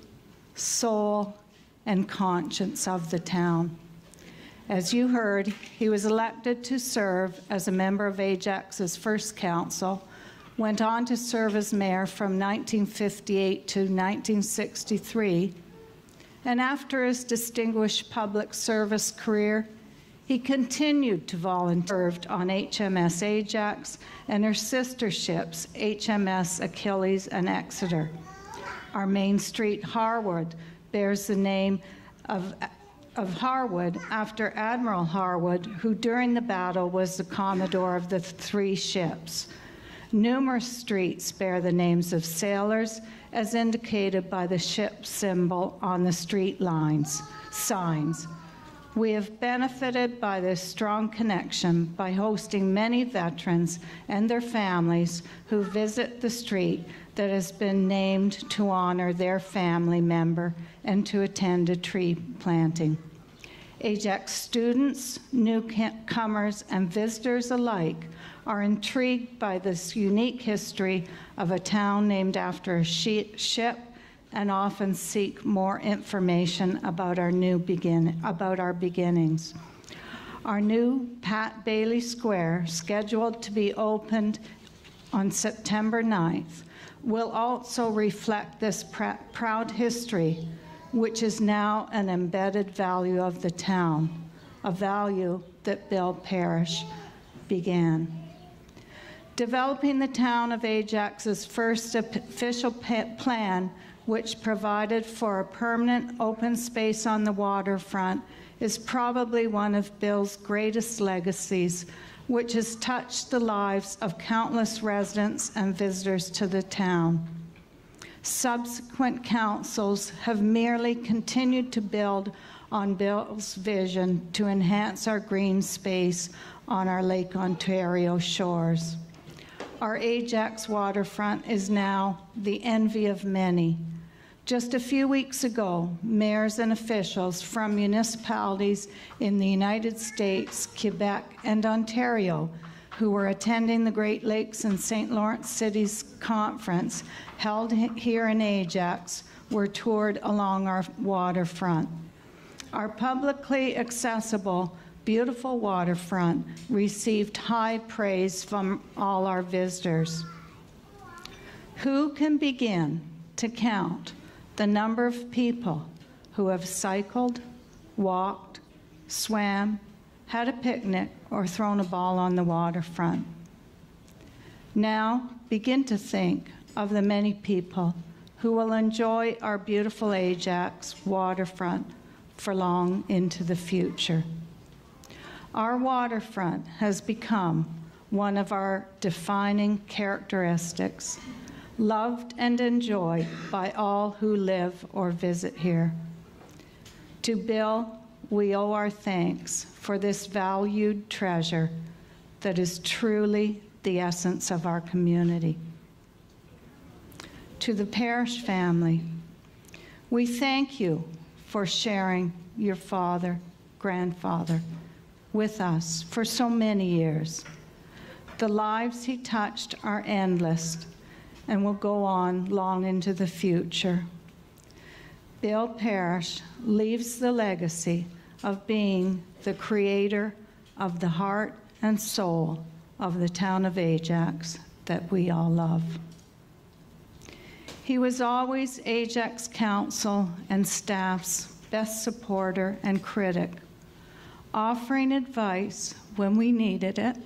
soul, and conscience of the town. As you heard, he was elected to serve as a member of Ajax's first council, went on to serve as mayor from 1958 to 1963, and after his distinguished public service career, he continued to volunteer on HMS Ajax and her sister ships, HMS Achilles and Exeter. Our main street, Harwood, bears the name of Harwood after Admiral Harwood, who during the battle was the commodore of the three ships. Numerous streets bear the names of sailors, as indicated by the ship symbol on the street signs. We have benefited by this strong connection by hosting many veterans and their families who visit the street that has been named to honor their family member and to attend a tree planting. Ajax students, newcomers, and visitors alike are intrigued by this unique history of a town named after a ship, and often seek more information about our beginnings. Our new Pat Bailey Square, scheduled to be opened on September 9th, will also reflect this proud history, which is now an embedded value of the town, a value that Bill Parish began. Developing the town of Ajax's first official plan, which provided for a permanent open space on the waterfront, is probably one of Bill's greatest legacies, which has touched the lives of countless residents and visitors to the town. Subsequent councils have merely continued to build on Bill's vision to enhance our green space on our Lake Ontario shores. Our Ajax waterfront is now the envy of many. Just a few weeks ago, mayors and officials from municipalities in the United States, Quebec, and Ontario who were attending the Great Lakes and St. Lawrence Cities Conference held here in Ajax were toured along our waterfront. Our publicly accessible, beautiful waterfront received high praise from all our visitors. Who can begin to count the number of people who have cycled, walked, swam, had a picnic, or thrown a ball on the waterfront. Now, begin to think of the many people who will enjoy our beautiful Ajax waterfront for long into the future. Our waterfront has become one of our defining characteristics, loved and enjoyed by all who live or visit here. To Bill, we owe our thanks for this valued treasure that is truly the essence of our community. To the Parish family, we thank you for sharing your father, grandfather with us for so many years. The lives he touched are endless and will go on long into the future. Bill Parish leaves the legacy of being the creator of the heart and soul of the town of Ajax that we all love. He was always Ajax Council and staff's best supporter and critic, offering advice when we needed it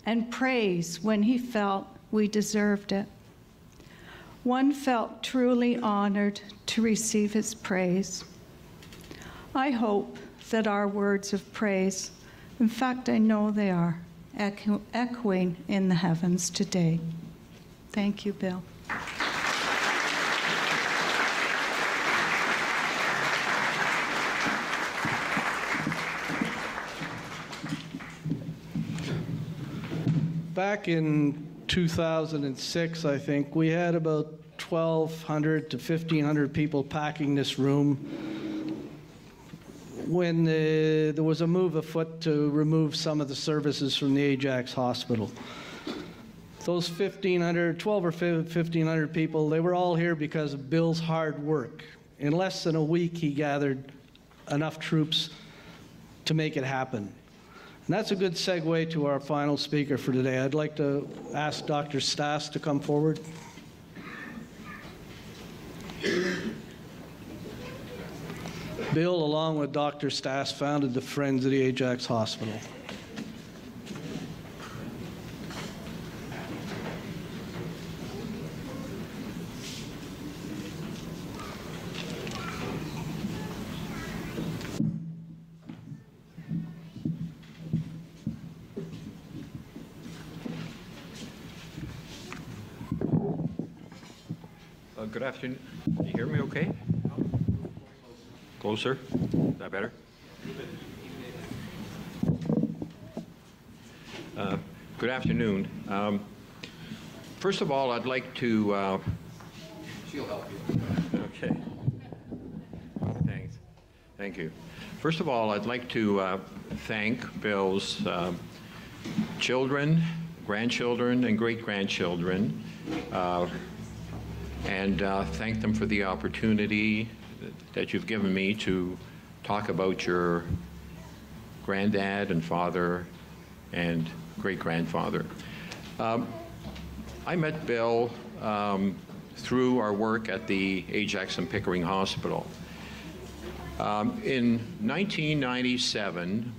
and praise when he felt we deserved it. One felt truly honored to receive his praise. I hope that our words of praise, in fact, I know they are, echoing in the heavens today. Thank you, Bill. Back in 2006, I think, we had about 1,200 to 1,500 people packing this room when there was a move afoot to remove some of the services from the Ajax Hospital. Those 12 or 1,500 people, they were all here because of Bill's hard work. In less than a week, he gathered enough troops to make it happen. And that's a good segue to our final speaker for today. I'd like to ask Dr. Stas to come forward. Bill, along with Dr. Stas, founded the Friends of the Ajax Hospital. Good afternoon. Can you hear me okay? Closer? Is that better? Good afternoon. First of all, I'd like to... She'll help you. Okay. Thanks. Thank you. First of all, I'd like to thank Bill's children, grandchildren, and great-grandchildren, and thank them for the opportunity that you've given me to talk about your granddad and father and great-grandfather. I met Bill through our work at the Ajax and Pickering Hospital. In 1997,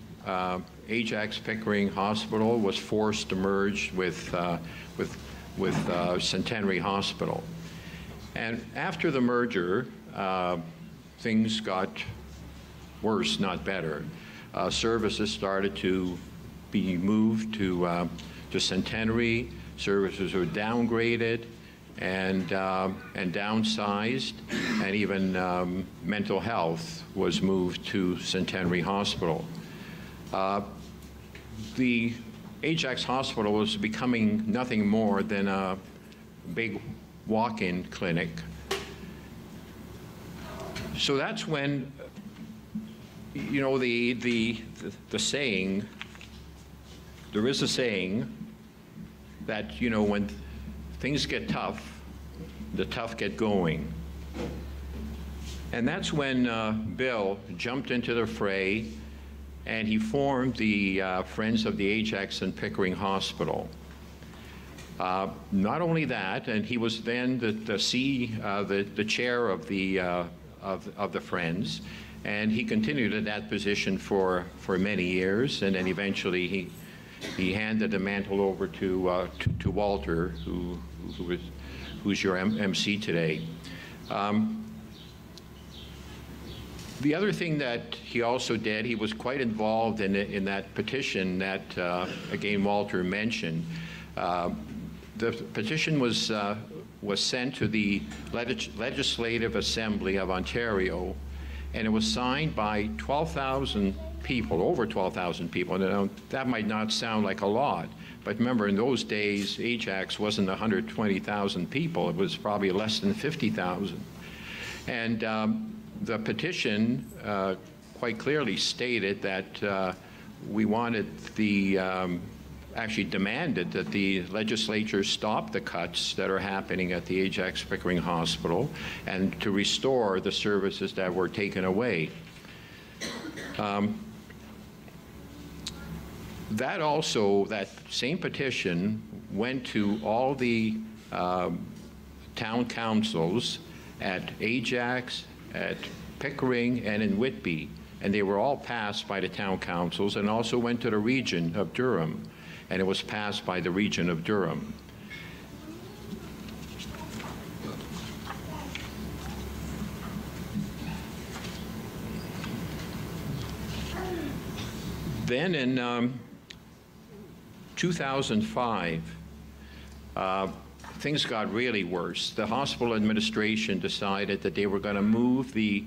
Ajax Pickering Hospital was forced to merge with Centenary Hospital. And after the merger, things got worse, not better. Services started to be moved to Centenary. Services were downgraded and downsized, and even mental health was moved to Centenary Hospital. The Ajax Hospital was becoming nothing more than a big walk-in clinic. So that's when, you know, the saying, there is a saying that, you know, when things get tough, the tough get going. And that's when Bill jumped into the fray and he formed the Friends of the Ajax and Pickering Hospital. Not only that, and he was then the chair of the Friends, and he continued in that position for many years, and then eventually he handed the mantle over to Walter, who's your MC today. The other thing that he also did, he was quite involved in that petition that, again, Walter mentioned. The petition was sent to the Legislative Assembly of Ontario, and it was signed by 12,000 people, over 12,000 people. And that might not sound like a lot, but remember, in those days, Ajax wasn't 120,000 people. It was probably less than 50,000. And the petition quite clearly stated that we wanted actually demanded that the legislature stop the cuts that are happening at the Ajax Pickering Hospital and to restore the services that were taken away. That same petition went to all the town councils at Ajax, at Pickering, and in Whitby, and they were all passed by the town councils, and also went to the region of Durham, and it was passed by the region of Durham. Then in 2005, things got really worse. The hospital administration decided that they were going to move the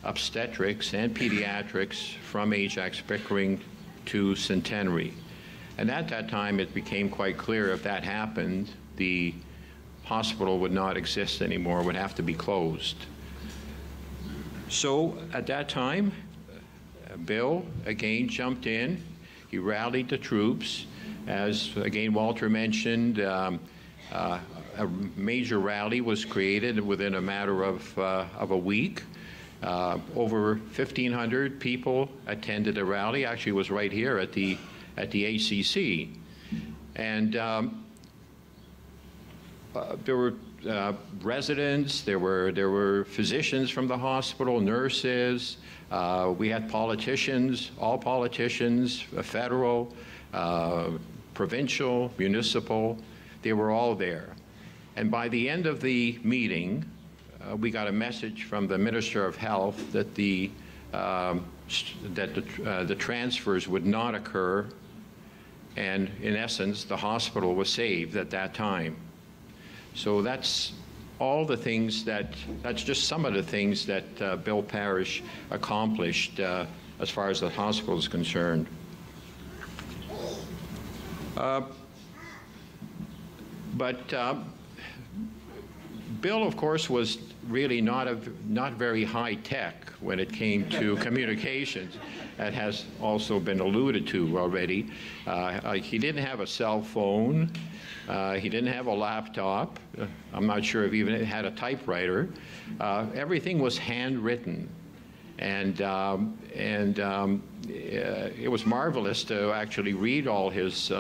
obstetrics and pediatrics from Ajax Pickering to Centenary. And at that time, it became quite clear if that happened, the hospital would not exist anymore, would have to be closed. So at that time, Bill again jumped in. He rallied the troops. As again Walter mentioned, a major rally was created within a matter of a week. Over 1,500 people attended the rally. Actually, it was right here at the ACC, and there were residents, there were physicians from the hospital, nurses. We had politicians, all politicians, federal, provincial, municipal. They were all there. And by the end of the meeting, we got a message from the Minister of Health that the transfers would not occur, and in essence, the hospital was saved at that time. So that's all the things that's just some of the things that Bill Parish accomplished as far as the hospital is concerned. Bill, of course, was really not very high tech when it came to communications. That has also been alluded to already. He didn't have a cell phone. He didn't have a laptop. I'm not sure if he even had a typewriter. Everything was handwritten. And it was marvelous to actually read all his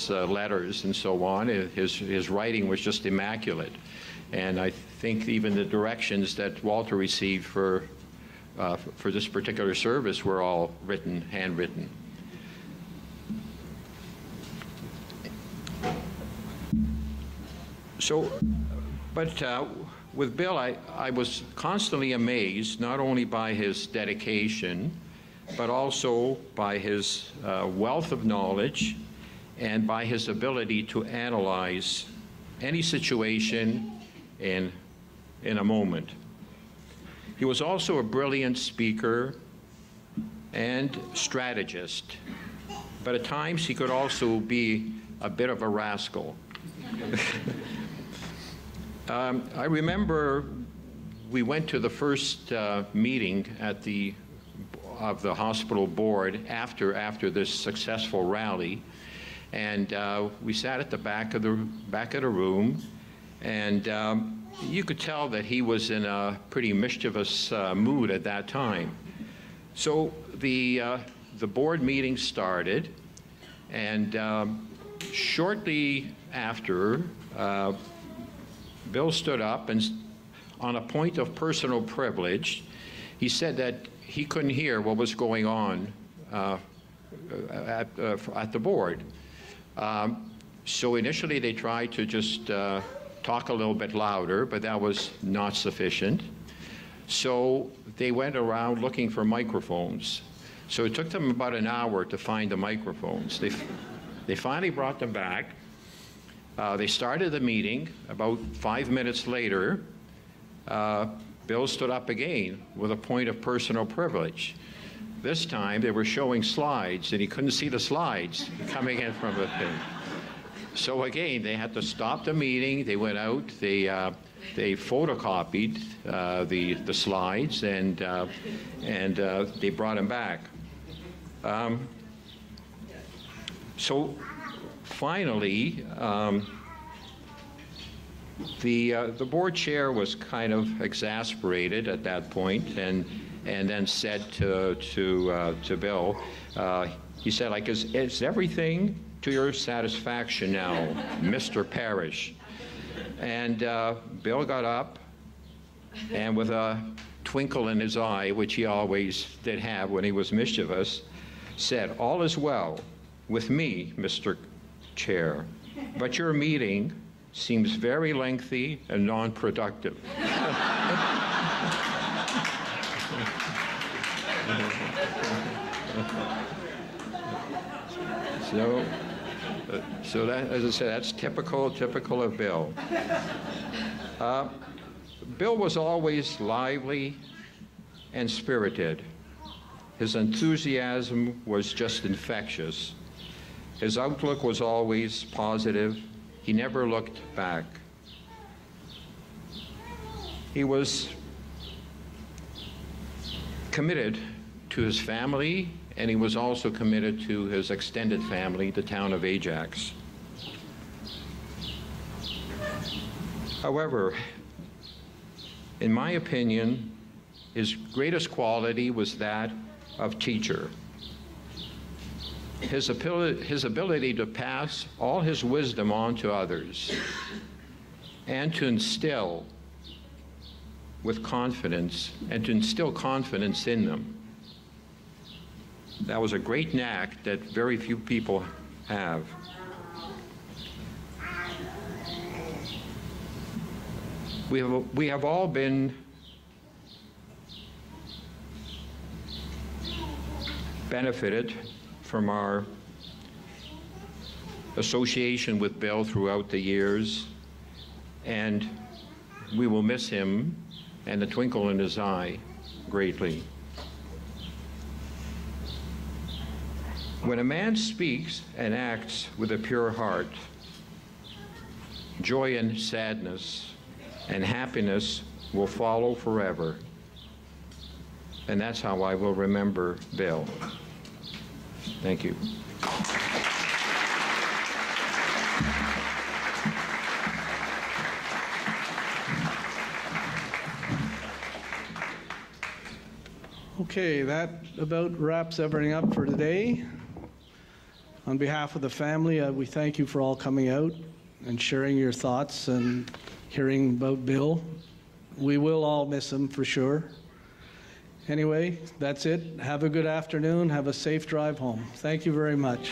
letters and so on. His writing was just immaculate. And I think even the directions that Walter received for this particular service were all handwritten. So, but with Bill, I was constantly amazed, not only by his dedication, but also by his wealth of knowledge and by his ability to analyze any situation in a moment. He was also a brilliant speaker and strategist, but at times he could also be a bit of a rascal. I remember we went to the first meeting of the hospital board after this successful rally, and we sat at the back of the room, and you could tell that he was in a pretty mischievous mood at that time. So the board meeting started, and shortly after, Bill stood up and, on a point of personal privilege, he said that he couldn't hear what was going on at the board. So initially they tried to just talk a little bit louder, but that was not sufficient. So they went around looking for microphones. So it took them about an hour to find the microphones. They finally brought them back. They started the meeting. About 5 minutes later, Bill stood up again with a point of personal privilege. This time they were showing slides, and he couldn't see the slides coming in from the thing. So again, they had to stop the meeting. They went out. They photocopied the slides, and they brought them back. So finally, the board chair was kind of exasperated at that point, and then said to Bill, he said, like, is everything to your satisfaction now, Mr. Parish? And Bill got up, and with a twinkle in his eye, which he always did have when he was mischievous, said, "All is well with me, Mr. Chair, but your meeting seems very lengthy and non-productive." So that, as I said, that's typical of Bill. Bill was always lively and spirited. His enthusiasm was just infectious. His outlook was always positive. He never looked back. He was committed to his family, and he was also committed to his extended family, the town of Ajax. However, in my opinion, his greatest quality was that of teacher. His ability to pass all his wisdom on to others and to instill with confidence and to instill confidence in them. That was a great knack that very few people have. We have all been benefited from our association with Bill throughout the years, and we will miss him and the twinkle in his eye greatly. When a man speaks and acts with a pure heart, joy and sadness and happiness will follow forever. And that's how I will remember Bill. Thank you. Okay, that about wraps everything up for today. On behalf of the family, we thank you for all coming out and sharing your thoughts and hearing about Bill. We will all miss him for sure. Anyway, that's it. Have a good afternoon. Have a safe drive home. Thank you very much.